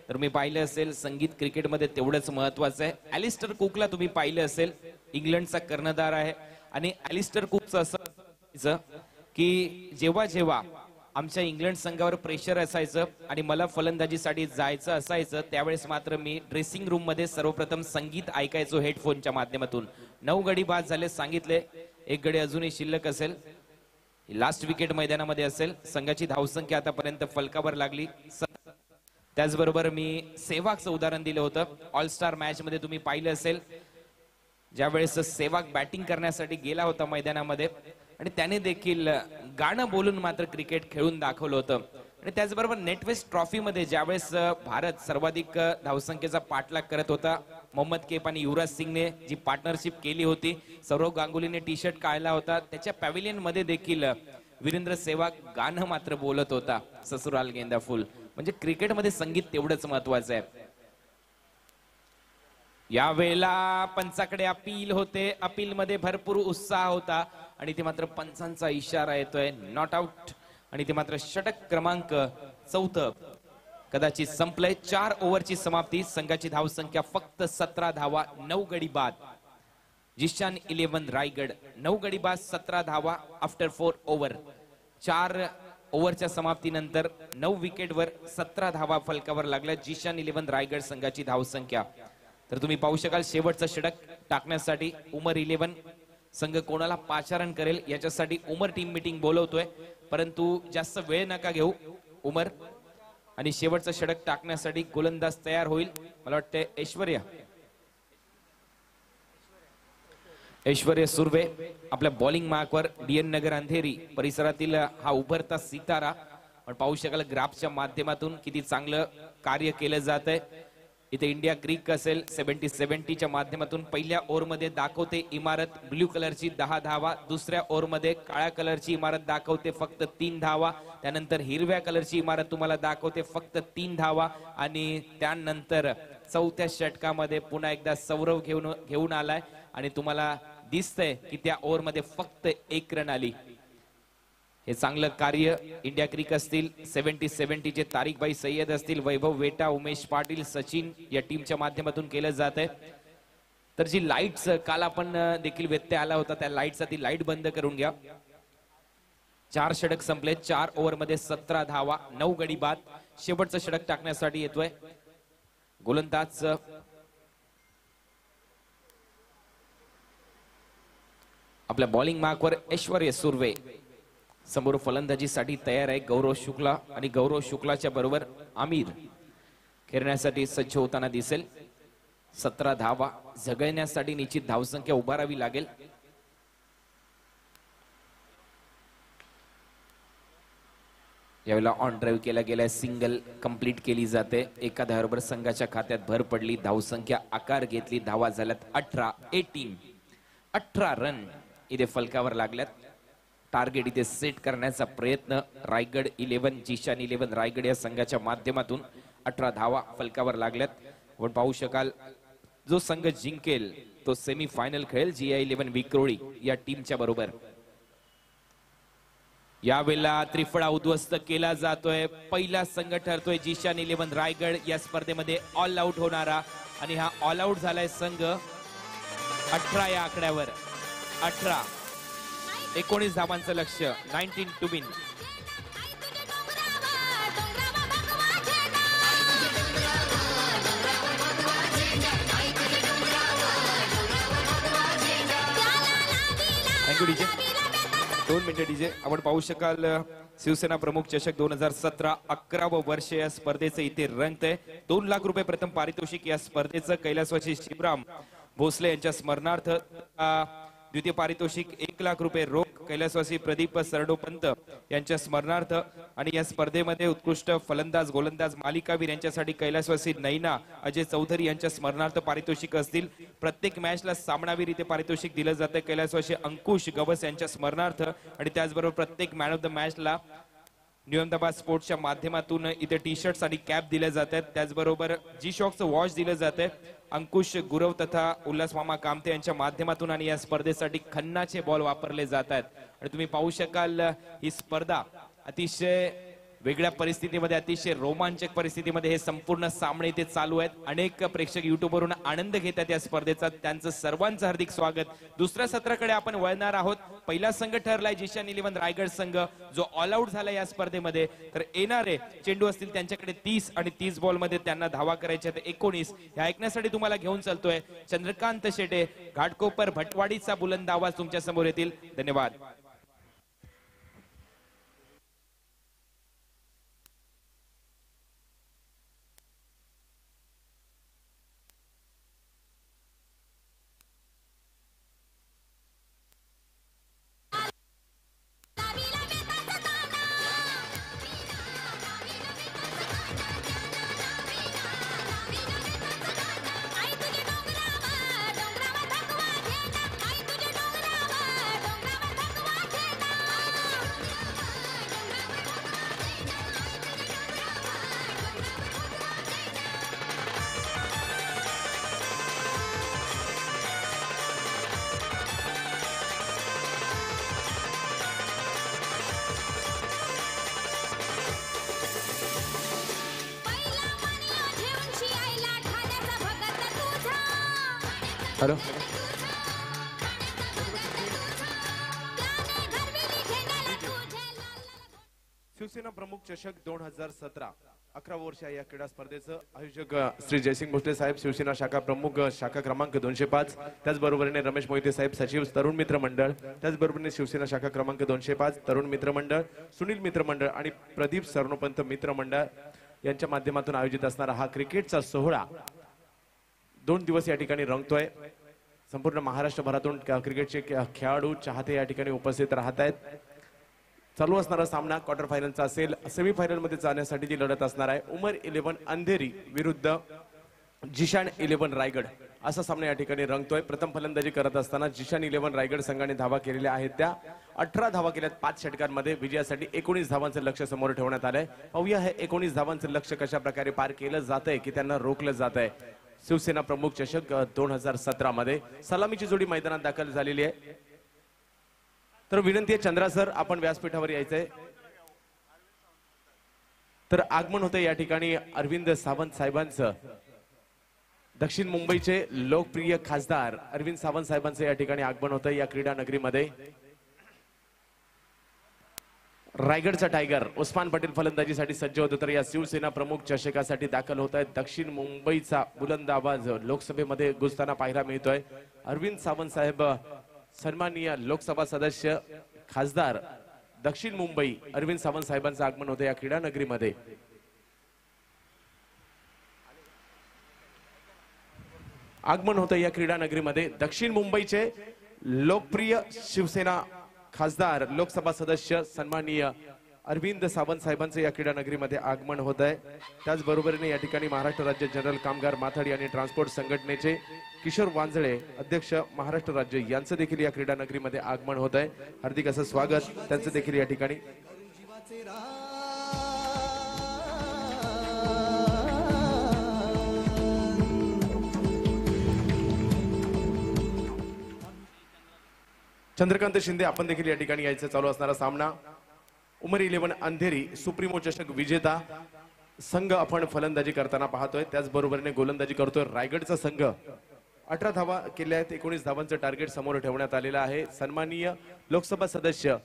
तर मी पाहिलं असेल संगीत क्रिकेटमध्ये तेवढंच महत्वाचं आहे. ॲलिस्टर कुकला तुम्ही पाहिलं असेल, इंग्लंडचा कर्णधार आहे. आणि ॲलिस्टर कुकचं असं की जेव्हा जेव्हा आमच्या इंग्लंड संघावर प्रेशर असायचं आणि मला फलंदाजीसाठी जायचं असायचं, त्यावेळेस मात्र मी ड्रेसिंग रूम मध्ये सर्वप्रथम संगीत ऐकायचो हेडफोनच्या माध्यमातून. 9 गडी बाद झाले सांगितले. 1 गडी अजूनही शिल्लक असेल. लास्ट विकेट मैदानामध्ये असेल. संघाची धावसंख्या आतापर्यंत फलकावर लागली. त्याचबरोबर मी सेहवागचं उदाहरण दिलं होतं. ऑल स्टार मॅच मध्ये तुम्ही पाहिलं असेल ज्यावेळेस सेहवाग बॅटिंग करण्यासाठी गेला होता मैदानामध्ये आणि त्याने देखील गाणं बोलून मात्र क्रिकेट खेळून दाखवलं होतं. आणि त्याचबरोबर नेटवेस्ट ट्रॉफी मध्ये ज्यावेळेस भारत सर्वाधिक धावसंख्येचा पाठलाग करत होता, मोहम्मद कैफ आणि युवराज सिंगने जी पार्टनरशिप केली होती, सौरव गांगुलीने टी शर्ट काढला होता, त्याच्या पॅव्हिलियन मध्ये देखील वीरेंद्र सेहवाग गाणं मात्र बोलत होता, ससुराल गेंदा फुल. म्हणजे क्रिकेटमध्ये संगीत तेवढंच महत्वाचं आहे. यावेळेला पंचाकडे अपील होते. अपील मध्ये भरपूर उत्साह होता आणि ते मात्र पंचांचा इशारा येतोय नॉट आउट. आणि ते मात्र षटक क्रमांक 4 कदाचित संपलंय. 4 ओव्हरची समाप्ती. संघाची धावसंख्या फक्त 17 धावा, 9 गडी बाद. जिशान 11 रायगड 9 गडी बाद, 17 धावा आफ्टर 4 ओव्हर. 4 ओव्हरच्या समाप्तीनंतर 9 विकेटवर 17 धावा फलकावर लागल्या. जिशान 11 रायगड संघाची धावसंख्या. तर तुम्ही पाहू शकाल शेवटचा षटक टाकण्यासाठी उमर 11 संघ कोणाला पाचारण करेल याच्यासाठी उमर टीम मीटिंग बोलवतोय, परंतु जास्त वेळ नका घेऊ उमर. आणि शेवटचं षटक टाकण्यासाठी गोलंदाज तयार होईल. मला वाटतं ऐश्वर्य सुर्वे आपल्या बॉलिंग मार्कवर. डीएन नगर अंधेरी परिसरातील हा उभरता सितारा. पण पाहू शकाल ग्राफच्या माध्यमातून किती चांगलं कार्य केलं जात आहे. इथे इंडिया क्रिक असेल 70-70च्या माध्यमातून पहिल्या ओव्हरमध्ये दाखवते इमारत ब्ल्यू कलरची 10 धावा. दुसऱ्या ओव्हरमध्ये काळ्या कलरची इमारत दाखवते फक्त 3 धावा. त्यानंतर हिरव्या कलरची इमारत तुम्हाला दाखवते फक्त 3 धावा. आणि त्यानंतर चौथ्या षटकामध्ये पुन्हा एकदा सौरव घेऊन आलाय आणि तुम्हाला दिसतंय की त्या ओव्हरमध्ये फक्त 1 रन आली. हे चांगलं कार्य इंडिया क्रिक असतील 70-70चे तारिकभाई सय्यद असतील, वैभव वेटा, उमेश पाटील, सचिन या टीमच्या माध्यमातून केलं जात आहे. तर जी लाईट्स काल आपण देखील व्यत्यय आला होता, त्या लाईटचा ती लाईट बंद करून घ्या. 4 षटक संपले. 4 ओव्हरमध्ये 17 धावा, 9 गडी बाद. शेवटचं षटक टाकण्यासाठी येतोय गोलंदाज आपल्या बॉलिंग मार्कवर ऐश्वर्य सुर्वे. समोर फलंदाजीसाठी तयार आहे गौरव शुक्ला आणि गौरव शुक्लाच्या बरोबर आमिर खेळण्यासाठी सज्ज होताना दिसेल. 17 धावा झगडण्यासाठी निश्चित धावसंख्या उभारावी लागेल. यावेळेला ऑन ड्राईव्ह केला गेलाय, सिंगल कंप्लीट केली जाते. एका धावाबरोबर संघाच्या खात्यात भर पडली. धावसंख्या आकार घेतली. धावा झाल्यात 18 रन इथे फलकावर लागल्यात. टार्गेट इथे सेट करण्याचा प्रयत्न रायगड 11 जिशान 11 रायगड या संघाच्या माध्यमातून 18 धावा फलकावर लागल्यात. आपण पाहू शकाल जो संघ जिंकेल तो सेमी फायनल खेळेल GI 11 विक्रोळी या टीमच्या बरोबर. यावेळेला त्रिफळा उद्ध्वस्त केला जातोय. पहिला संघ ठरतोय जिशान 11 रायगड या स्पर्धेमध्ये ऑल आउट होणारा, आणि हा ऑल आउट झालाय संघ 18 या आकड्यावर. 19 धावांचं लक्ष्य. 19 टू विन. Thank you DJ. 2 मिनिटं डीजे. आपण पाहू शकाल शिवसेना प्रमुख चषक 2017 11वं वर्ष या स्पर्धेचं इथे रंगतंय. 2 लाख रुपये प्रथम पारितोषिक या स्पर्धेचं. कैलासवासी शिवराम भोसले यांच्या स्मरणार्थ. द्वितीय पारितोषिक 1 लाख रुपये रोख कैलासवासी प्रदीप सरडोपंत यांच्या स्मरणार्थ. आणि या स्पर्धेमध्ये उत्कृष्ट फलंदाज गोलंदाज मालिकावीर यांच्यासाठी कैलासवासी नैना अजय चौधरी यांच्या स्मरणार्थ पारितोषिक असतील. प्रत्येक मॅचला सामनावीर इथे पारितोषिक दिलं जातं कैलासवासी अंकुश गवस यांच्या स्मरणार्थ. आणि त्याचबरोबर प्रत्येक मॅन ऑफ द मॅचला न्यू अहमदाबाद स्पोर्ट्सच्या माध्यमातून इथे टी शर्ट्स आणि कॅप दिले जात आहेत. त्याचबरोबर जी शॉकचं वॉच दिलं जात आहे अंकुश गुरव तथा उल्हास मामा कामते यांच्या माध्यमातून. आणि या स्पर्धेसाठी खन्नाचे बॉल वापरले जात आहेत. आणि तुम्ही पाहू शकाल ही स्पर्धा अतिशय वेगळ्या परिस्थितीमध्ये, अतिशय रोमांचक परिस्थितीमध्ये हे संपूर्ण सामने इथे चालू आहेत. अनेक प्रेक्षक युट्यूबवरून आनंद घेतात या स्पर्धेचा. त्यांचं सर्वांचं हार्दिक स्वागत. दुसऱ्या सत्राकडे आपण वळणार आहोत. पहिला संघ ठरलाय जिशान 11 रायगड संघ जो ऑल आउट झाला या स्पर्धेमध्ये. तर येणारे चेंडू असतील त्यांच्याकडे 30 आणि 30 बॉल मध्ये त्यांना धावा करायच्या आहेत 19. हे ऐकण्यासाठी तुम्हाला घेऊन चालतोय चंद्रकांत शेटे. घाटकोपर भटवाडीचा बुलंद आवाज तुमच्या समोर येतील. धन्यवाद. हॅलो. शिवसेना प्रमुख चषक 2017 11 वर्ष या क्रीडा स्पर्धेचं आयोजक श्री जयसिंग भोसले साहेब, शिवसेना शाखा प्रमुख शाखा क्रमांक 205. त्याचबरोबरीने रमेश मोहिते साहेब सचिव तरुण मित्र मंडळ. त्याचबरोबरीने शिवसेना शाखा क्रमांक 205 तरुण मित्र मंडळ, सुनील मित्र मंडळ आणि प्रदीप सरनोपंत मित्र मंडळ यांच्या माध्यमातून आयोजित असणारा हा क्रिकेटचा सोहळा 2 दिवस या ठिकाणी रंगतोय. संपूर्ण महाराष्ट्रभरातून क्रिकेटचे खेळाडू चाहते या ठिकाणी उपस्थित राहत आहेत. चालू असणारा सामना क्वार्टर फायनलचा असेल. सेमी फायनल मध्ये जाण्यासाठी जी लढत असणार आहे उमर 11 अंधेरी विरुद्ध जिशान 11 रायगड असा सामना या ठिकाणी रंगतोय. प्रथम फलंदाजी करत असताना जिशान 11 रायगड संघाने धावा केलेल्या आहेत त्या 18 धावा केल्यात 5 षटकांमध्ये. विजयासाठी 19 धावांचं लक्ष्य समोर ठेवण्यात आलंय. पाहूया हे 19 धावांचं लक्ष्य कशा प्रकारे पार केलं जातंय की त्यांना रोखलं जातंय. शिवसेना प्रमुख चषक 2017 मध्ये सलामीची जोडी मैदानात दाखल झालेली आहे. तर विनंती आहे चंद्रा सर आपण व्यासपीठावर यायचंय. तर आगमन होते या ठिकाणी अरविंद सावंत साहेबांचं. दक्षिण मुंबईचे लोकप्रिय खासदार अरविंद सावंत साहेबांचं या ठिकाणी आगमन होतं या क्रीडा नगरीमध्ये. रायगडचा टायगर उस्मान पटेल फलंदाजीसाठी सज्ज होतो. तर या शिवसेना प्रमुख चषकासाठी दाखल होत आहेत. दक्षिण मुंबईचा बुलंद आवाज लोकसभेमध्ये गुजताना पाहायला मिळतोय. अरविंद सावंत साहेब सन्माननीय लोकसभा सदस्य खासदार दक्षिण मुंबई अरविंद सावंत साहेबांचं आगमन होतं या क्रीडा नगरीमध्ये. आगमन होतं या क्रीडा नगरीमध्ये दक्षिण मुंबईचे लोकप्रिय शिवसेना खासदार लोकसभा सदस्य सन्माननीय अरविंद सावंत साहेबांचं या क्रीडा नगरीमध्ये आगमन होत आहे. त्याचबरोबरीने या ठिकाणी महाराष्ट्र राज्य जनरल कामगार माथाडी आणि ट्रान्सपोर्ट संघटनेचे किशोर वांजळे अध्यक्ष महाराष्ट्र राज्य यांचं देखील या क्रीडा नगरीमध्ये आगमन होत आहे. हार्दिक असं स्वागत त्यांचं देखील या ठिकाणी. चंद्रकांत शिंदे आपण देखील या ठिकाणी यायचं चालू असणारा सामना उमर 11 अंधेरी सुप्रीमो चषक विजेता संघ आपण फलंदाजी करताना पाहतोय. त्याचबरोबरीने गोलंदाजी करतोय रायगडचा संघ. 18 धावा केल्या आहेत. 19 धावांचं टार्गेट समोर ठेवण्यात आलेलं आहे. सन्माननीय लोकसभा सदस्य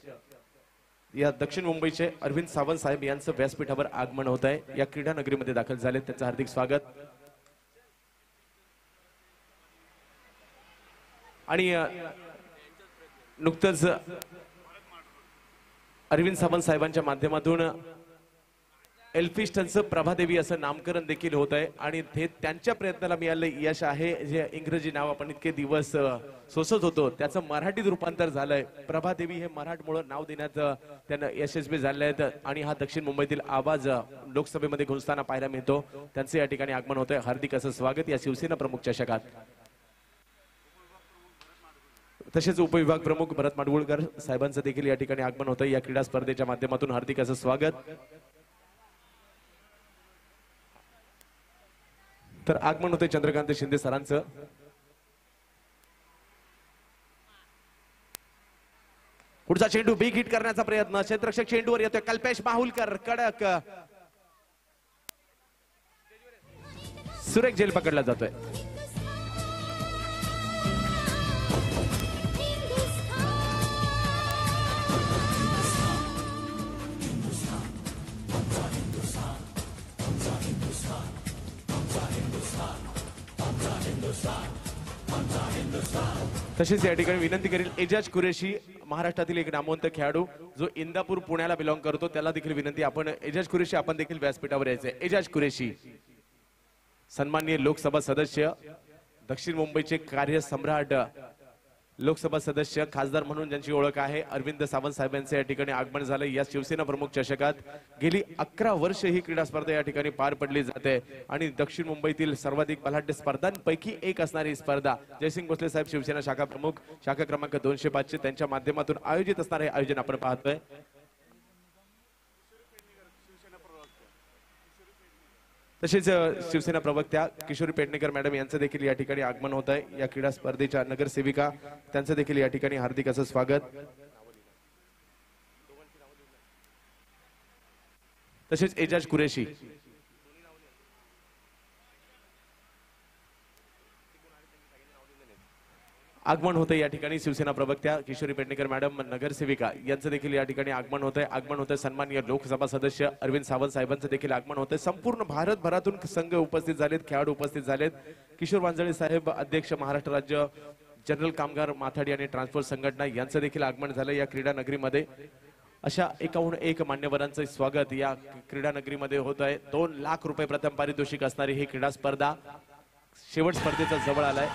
या दक्षिण मुंबईचे अरविंद सावंत साहेब यांचं व्यासपीठावर आगमन होत आहे. या क्रीडा नगरीमध्ये दाखल झाले. त्यांचं हार्दिक स्वागत. आणि नुकतंच अरविंद सावंत साहेबांच्या माध्यमातून एल्फिस्टनचं प्रभादेवी असं नामकरण देखील होत आहे. आणि ते त्यांच्या प्रयत्नाला मिळालं यश आहे. जे इंग्रजी नाव आपण इतके दिवस सोसत होतो त्याचं मराठीत रूपांतर झालंय. प्रभादेवी हे मराठमोळं नाव देण्यात त्यांना यशस्वी झाले आहेत. आणि हा दक्षिण मुंबईतील आवाज लोकसभेमध्ये घुसताना पाहायला मिळतो. त्यांचं या ठिकाणी आगमन होतंय. हार्दिक असं स्वागत या शिवसेना प्रमुख चषकात. तसेच उपविभाग प्रमुख भरत माडगुळकर साहेबांचं देखील या ठिकाणी आगमन होतं. या क्रीडा स्पर्धेच्या माध्यमातून हार्दिक असं स्वागत. तर आगमन होते चंद्रकांत शिंदे सरांचं. पुढचा चेंडू बिग हिट करण्याचा प्रयत्न. क्षेत्ररक्षक चेंडूवर येतोय. कल्पेश माहुलकर कडक सुरेख झेल पकडला जातोय. तसेच या ठिकाणी विनंती करेल एजाज कुरेशी महाराष्ट्रातील एक नामवंत खेळाडू जो इंदापूर पुण्याला बिलॉंग करतो त्याला देखील विनंती आपण एजाज कुरेशी आपण देखील व्यासपीठावर यायचे. एजाज कुरेशी सन्माननीय लोकसभा सदस्य दक्षिण मुंबईचे कार्यसम्राट लोकसभा सदस्य खासदार म्हणून ज्यांची ओळख आहे अरविंद सावंत साहेबांचे या ठिकाणी आगमन झालं. या शिवसेना प्रमुख चषकात गेली 11 वर्ष ही क्रीडा स्पर्धा या ठिकाणी पार पडली जाते. आणि दक्षिण मुंबईतील सर्वाधिक बलाढ्य स्पर्धांपैकी एक असणारी स्पर्धा जयसिंग भोसले साहेब शिवसेना शाखा प्रमुख शाखा क्रमांक 205 चे त्यांच्या माध्यमातून आयोजित असणारे आयोजन आपण पाहतोय. तसेच शिवसेना प्रवक्त्या किशोरी पेडणेकर मॅडम यांचं देखील या ठिकाणी आगमन होत आहे. या क्रीडा स्पर्धेच्या नगरसेविका त्यांचं देखील या ठिकाणी हार्दिक असं स्वागत. तसेच एजाज कुरेशी आगमन होते. या ठिकाणी शिवसेना प्रवक्त्या किशोरी पेडणेकर मॅडम नगरसेविका यांचं देखील या ठिकाणी आगमन होत आहे. आगमन होत आहे. सन्माननीय लोकसभा सदस्य अरविंद सावंत साहेबांचं देखील आगमन होत आहे. संपूर्ण भारतभरातून संघ उपस्थित झालेत. खेळाडू उपस्थित झालेत. किशोर वांजळे साहेब अध्यक्ष महाराष्ट्र राज्य जनरल कामगार माथाडी आणि ट्रान्सपोर्ट संघटना यांचं देखील आगमन झालं या क्रीडा नगरीमध्ये. अशा एकाहून एक मान्यवरांचं स्वागत या क्रीडा नगरीमध्ये होत आहे. 2 लाख रुपये प्रथम पारितोषिक असणारी ही क्रीडा स्पर्धा शेवट स्पर्धेचा जवळ आलाय.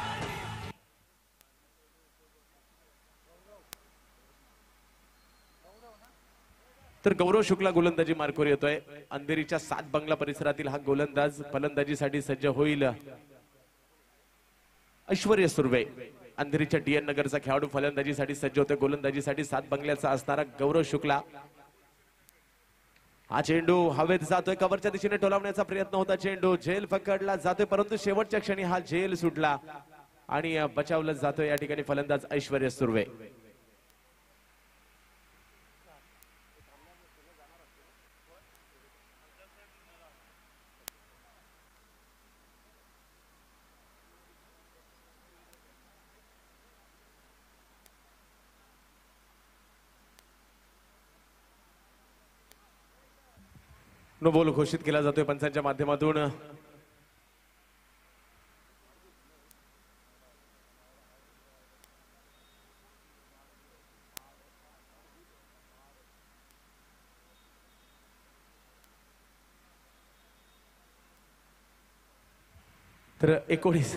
तर गौरव शुक्ला गोलंदाजी मार्कवर येतोय. अंधेरीच्या 7 बंगला परिसरातील हा गोलंदाज फलंदाजीसाठी सज्ज होईल. ऐश्वर्य सुर्वे अंधेरीच्या डीएन नगरचा खेळाडू फलंदाजीसाठी सज्ज होतोय. गोलंदाजीसाठी 7 बंगल्याचा असणारा गौरव शुक्ला. हा चेंडू हवेत जातोय. कव्हरच्या दिशेने टोलावण्याचा प्रयत्न होता. चेंडू झेल पकडला जातोय परंतु शेवटच्या क्षणी हा झेल सुटला आणि बचावलं जातोय या ठिकाणी फलंदाज ऐश्वर्य सुर्वे. नो बॉल घोषित केला जातोय पंचांच्या माध्यमातून. तर 19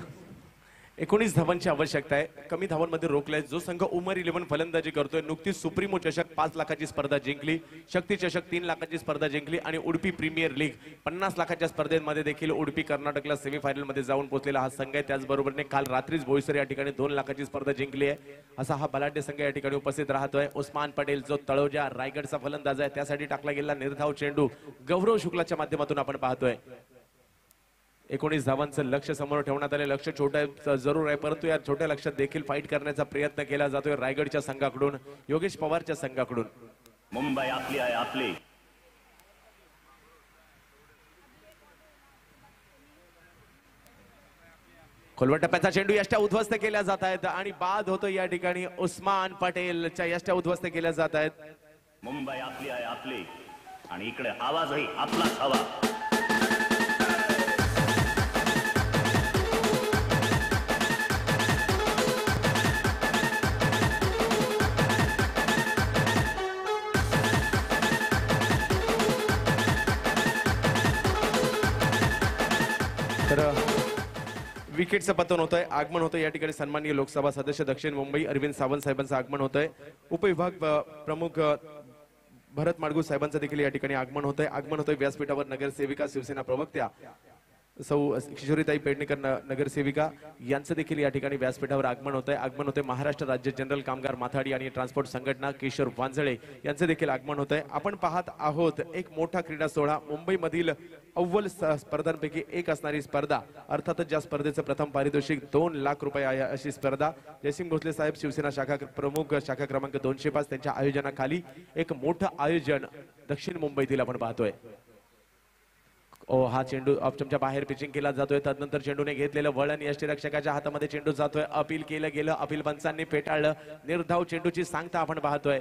19 धावांची आवश्यकता आहे. कमी धावांमध्ये रोखलाय जो संघ उमर 11 फलंदाजी करतोय. नुकतीच सुप्रीमो चषक 5 लाखाची स्पर्धा जिंकली, शक्ती चषक 3 लाखाची स्पर्धा जिंकली आणि उडपी प्रीमियर लीग 50 लाखाच्या स्पर्धेमध्ये देखील उडपी कर्नाटकला सेमीफायनल मध्ये जाऊन पोहोचलेला हा संघ आहे. त्याचबरोबरने काल रात्रीच बोईसर या ठिकाणी 2 लाखाची स्पर्धा जिंकली आहे. असा हा बलाढ्य संघ या ठिकाणी उपस्थित राहतोय. उस्मान पटेल जो तळोजा रायगडचा फलंदाज आहे त्यासाठी टाकला गेलेला निर्धाव चेंडू गौरव शुक्लाच्या माध्यमातून आपण पाहतोय. 19 धावांचं लक्ष समोर ठेवण्यात आले. लक्ष छोटं जरूर आहे परंतु या छोट्या लक्षात देखील फाईट करण्याचा प्रयत्न केला जातोय रायगडच्या संघाकडून, योगेश पवारच्या संघाकडून. मुंबई आपली आहे आपली. खोलवा टप्प्याचा चेंडू यष्ट्या उद्ध्वस्त केल्या जात आहेत आणि बाद होतो या ठिकाणी. उस्मान पटेलच्या यष्ट्या उद्ध्वस्त केल्या जात आहेत. मुंबई आपली आहे आपली आणि इकडे आवाजही आपलाच हवा. तर विकेटचं पतन होतंय, आगमन होतं या ठिकाणी. सन्माननीय लोकसभा सदस्य दक्षिण मुंबई अरविंद सावंत साहेबांचं आगमन होतंय. उपविभाग प्रमुख भरत माडगू साहेबांचं देखील या ठिकाणी आगमन होतंय. आगमन होतंय व्यासपीठावर नगरसेविका शिवसेना प्रवक्त्या सौ किशोरीताई पेडणेकर नगरसेविका यांचं देखील या ठिकाणी व्यासपीठावर आगमन होतंय. आगमन होतंय महाराष्ट्र राज्य जनरल कामगार माथाडी आणि ट्रान्सपोर्ट संघटना किशोर वांजळे यांचं देखील आगमन होतंय. आपण पाहत आहोत एक मोठा क्रीडा सोहळा. मुंबईमधील अव्वल स्पर्धांपैकी एक असणारी स्पर्धा, अर्थातच ज्या स्पर्धेचं प्रथम पारितोषिक 2 लाख रुपये आहे अशी स्पर्धा जयसिंग भोसले साहेब शिवसेना शाखा प्रमुख शाखा क्रमांक 205 त्यांच्या आयोजनाखाली एक मोठं आयोजन दक्षिण मुंबईतील आपण पाहतोय. हा चेंडू ऑप्शनच्या बाहेर पिचिंग केला जातोय. तदनंतर चेंडूने घेतलेलं वळण यष्टीरक्षकाच्या हातामध्ये चेंडू जातोय. अपील केलं गेलं, अपील पंचांनी फेटाळलं. निर्धाव चेंडूची सांगता आपण पाहतोय.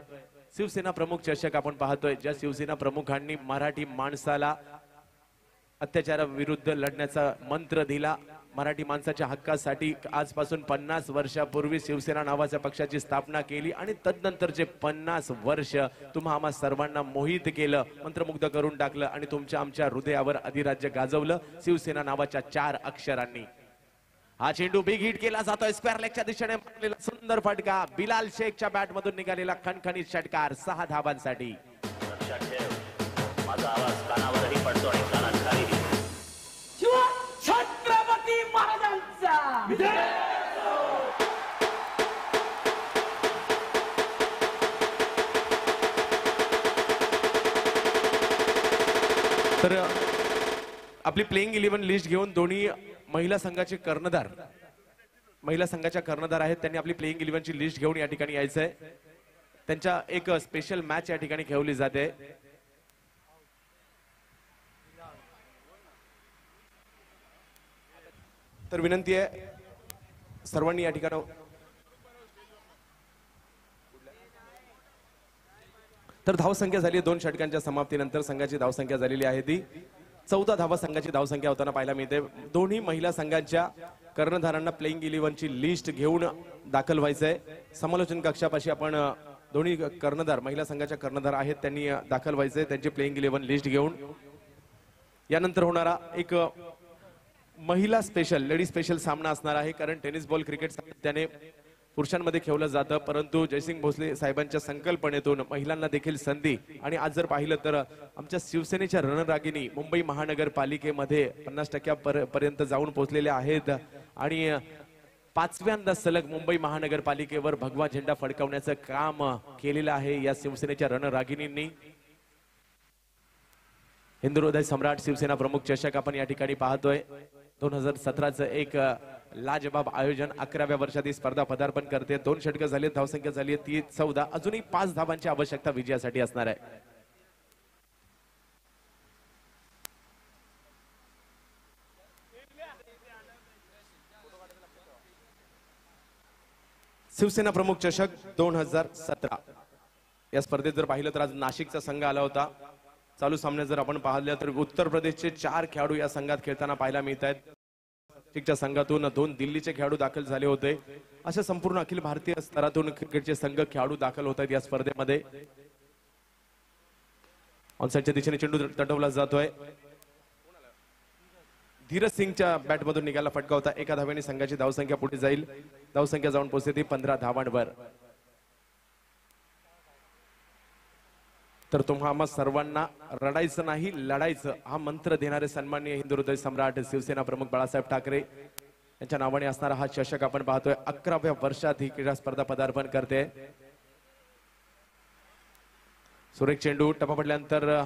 शिवसेना प्रमुख चषक आपण पाहतोय ज्या शिवसेना प्रमुखांनी मराठी माणसाला अत्याचाराविरुद्ध लढण्याचा मंत्र दिला. मराठी माणसाच्या हक्कासाठी आजपासून 50 वर्षापूर्वी शिवसेना नावाच्या पक्षाची स्थापना केली आणि तदनंतरचे 50 वर्ष तुम्हा आम्हा सर्वांना मोहित केलं, मंत्रमुग्ध करून टाकलं आणि तुमच्या आमच्या हृदयावर अधिराज्य गाजवलं शिवसेना नावाच्या 4 अक्षरांनी. हा चेंडू बिग हिट केला जातोय. स्क्वेअर लेगच्या दिशेने मारलेला सुंदर फटका. बिलाल शेखच्या बॅट मधून निघालेला खणखणीत षटकार 6 धावांसाठी. लक्षात ठेव माझा आवाज कानावरही पडतो आणि कानात खालीही. छत्रपती महाराजांचा तर आपली प्लेइंग 11 लिस्ट घेऊन दोन्ही महिला संघाचे कर्णधार आहेत. त्यांनी आपली प्लेइंग 11 ची लिस्ट घेऊन या ठिकाणी यायचंय. त्यांच्या एक स्पेशल मॅच या ठिकाणी खेळवली जाते. तर विनंती आहे सर्वांनी या ठिकाणी. तर धावसंख्या झाली 2 षटकांच्या समाप्तीनंतर संघाची धावसंख्या झालेली आहे ती 14 धावा संघाची धावसंख्या होताना पाहायला मिळते. दोन्ही महिला संघांच्या कर्णधारांना प्लेइंग 11 ची लिस्ट घेऊन दाखल व्हायचंय. समालोचन कक्षापाशी आपण दोन्ही कर्णधार महिला संघाच्या कर्णधार आहेत त्यांनी दाखल व्हायचंय त्यांची प्लेइंग 11 लिस्ट घेऊन. यानंतर होणारा एक महिला स्पेशल लेडी स्पेशल सामना असणार आहे. कारण टेनिस बॉल क्रिकेट सातत्याने पुरुषांमध्ये खेळलं जातं परंतु जयसिंग भोसले साहेबांच्या संकल्पनेतून महिलांना देखील संधी. आणि आज जर पाहिलं तर आमच्या शिवसेनेच्या रणरागिणी मुंबई महानगरपालिकेमध्ये 50% पर्यंत जाऊन पोहोचलेल्या आहेत आणि 5व्यांदा सलग मुंबई महानगरपालिकेवर भगवा झेंडा फडकवण्याचं काम केलेलं आहे या शिवसेनेच्या रणरागिणींनी. हिंदू हृदय सम्राट शिवसेना प्रमुख चषक आपण या ठिकाणी पाहतोय. 2017चं एक लाजबाब आयोजन. 11व्या वर्षात ही स्पर्धा पदार्पण करते. 2 षटकं झाली, धावसंख्या झाली 14. अजूनही 5 धावांची आवश्यकता विजयासाठी असणार आहे. शिवसेना प्रमुख चषक 2017 या स्पर्धेत जर पाहिलं तर आज नाशिकचा संघ आला होता. चालू सामन्यात जर आपण पाहिलं तर उत्तर प्रदेशचे 4 खेळाडू या संघात खेळताना पाहायला मिळत आहेत. नाशिकच्या संघातून 2 दिल्लीचे खेळाडू दाखल झाले होते. अशा संपूर्ण अखिल भारतीय स्तरातून क्रिकेटचे संघ खेळाडू दाखल होत आहेत या स्पर्धेमध्ये. ऑनसाइडच्या दिशेने चेंडू तटवला जातोय. धीरज सिंगच्या बॅटमधून निघाला फटका होता. एका धाव्याने संघाची धावसंख्या पुढे जाईल. धावसंख्या जाऊन पोहोचते ती 15 धावांवर. तर तुम्हा सर्वांना रडायचं नाही, लढायचं हा मंत्र देणारे सन्माननीय हिंदू हृदय सम्राट शिवसेना प्रमुख बाळासाहेब ठाकरे यांच्या नावाने असणारा हा चषक आपण पाहतोय. 11व्या वर्षात ही क्रीडा स्पर्धा पदार्पण करते. सुरेख चेंडू टप्पा पडल्यानंतर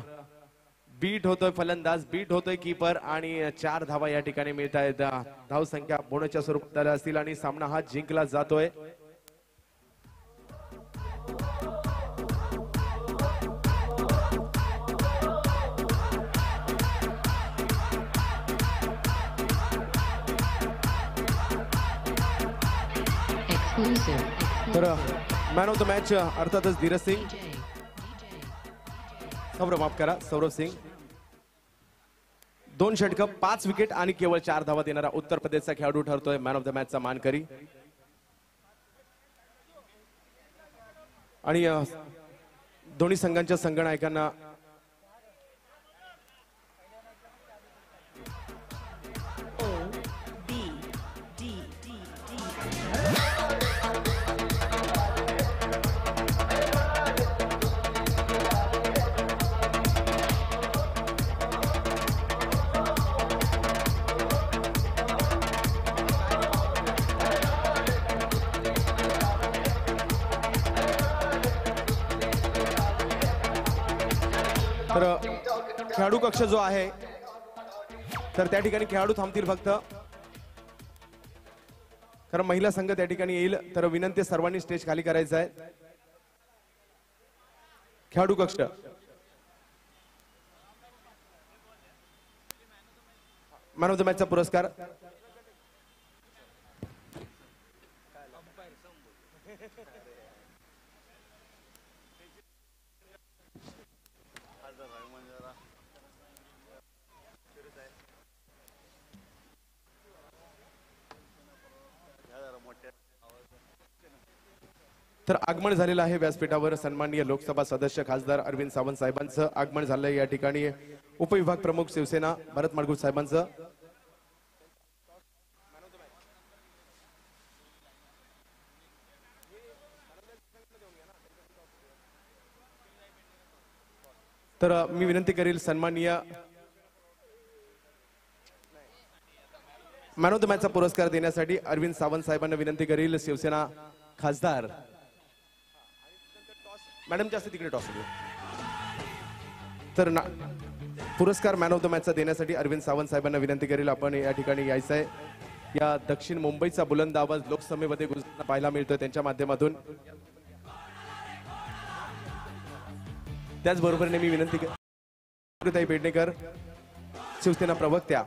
बीट होतोय फलंदाज, बीट होतोय कीपर आणि 4 धावा या ठिकाणी मिळत आहेत. धाव संख्या बोनसच्या स्वरूपात असतील आणि सामना हा जिंकला जातोय. तर मॅन ऑफ द मॅच अर्थातच धीरज सिंग, सौरभ माफ करा, सौरभ सिंग. 2 षटकं 5 विकेट आणि केवळ 4 धावा देणारा उत्तर प्रदेशचा खेळाडू ठरतोय मॅन ऑफ द मॅचचा मानकरी. आणि दोन्ही संघांच्या संघनायकांना तर खेळाडू कक्ष जो आहे तर त्या ठिकाणी खेळाडू थांबतील फक्त, कारण महिला संघ त्या ठिकाणी येईल. तर विनंती सर्वांनी स्टेज खाली करायचं आहे. खेळाडू कक्ष मॅन ऑफ द मॅचचा पुरस्कार तर आगमन झालेलं आहे व्यासपीठावर. सन्माननीय लोकसभा सदस्य खासदार अरविंद सावंत साहेबांचं आगमन झालंय या ठिकाणी. उपविभाग प्रमुख शिवसेना भरत माडगूळ साहेबांचं. तर मी विनंती करेल सन्माननीय मॅन ऑफ द मॅचचा पुरस्कार देण्यासाठी अरविंद सावंत साहेबांना विनंती करेल. शिवसेना खासदार मॅडम जास्त तिकडे टॉस. तर पुरस्कार मॅन ऑफ द मॅचचा देण्यासाठी अरविंद सावंत साहेबांना विनंती करेल आपण या ठिकाणी यायचं आहे. या दक्षिण मुंबईचा बुलंद आवाज लोकसभेमध्ये गुंजताना पाहायला मिळतोय त्यांच्या माध्यमातून. त्याचबरोबरीने मी विनंती करते पेडणेकर शिवसेना प्रवक्त्या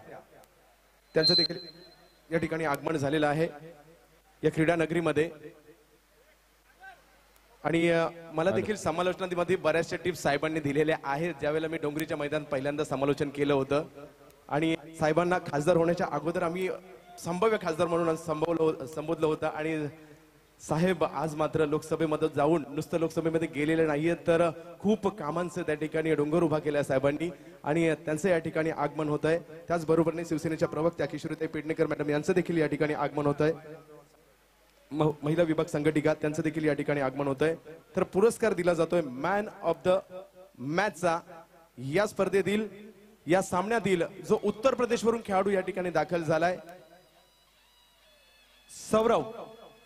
त्यांचं देखील या ठिकाणी आगमन झालेलं आहे या क्रीडा नगरीमध्ये. आणि मला देखील समालोचनामध्ये बऱ्याचशा टिप्स साहेबांनी दिलेल्या आहेत. ज्यावेळेला मी डोंगरीच्या मैदानात पहिल्यांदा समालोचन केलं होतं आणि साहेबांना खासदार होण्याच्या अगोदर आम्ही संभाव्य खासदार म्हणून संबोधलं होतं. आणि साहेब आज मात्र लोकसभेमध्ये जाऊन नुसतं लोकसभेमध्ये गेलेले नाहीये, तर खूप कामांचं त्या ठिकाणी डोंगर उभा केला साहेबांनी आणि त्यांचं या ठिकाणी आगमन होत आहे. त्याचबरोबरने शिवसेनेच्या प्रवक्त्या किशोरीताई पेडणेकर मॅडम यांचं देखील या ठिकाणी आगमन होत आहे. महिला विभाग संघटिका त्यांचं देखील या ठिकाणी आगमन होत आहे. तर पुरस्कार दिला जातोय मॅन ऑफ द मॅचचा. या स्पर्धेतील या सामन्यातील जो उत्तर प्रदेशवरून खेळाडू या ठिकाणी दाखल झालाय सौरव,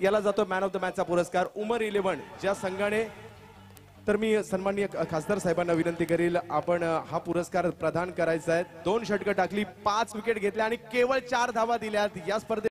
याला जातो मॅन ऑफ द मॅचचा पुरस्कार. उमर 11 ज्या संघाने. तर मी सन्माननीय खासदार साहेबांना विनंती करेल आपण हा पुरस्कार प्रदान करायचा आहे. 2 षटकं टाकली, 5 विकेट घेतल्या आणि केवळ 4 धावा दिल्यात. या स्पर्धेत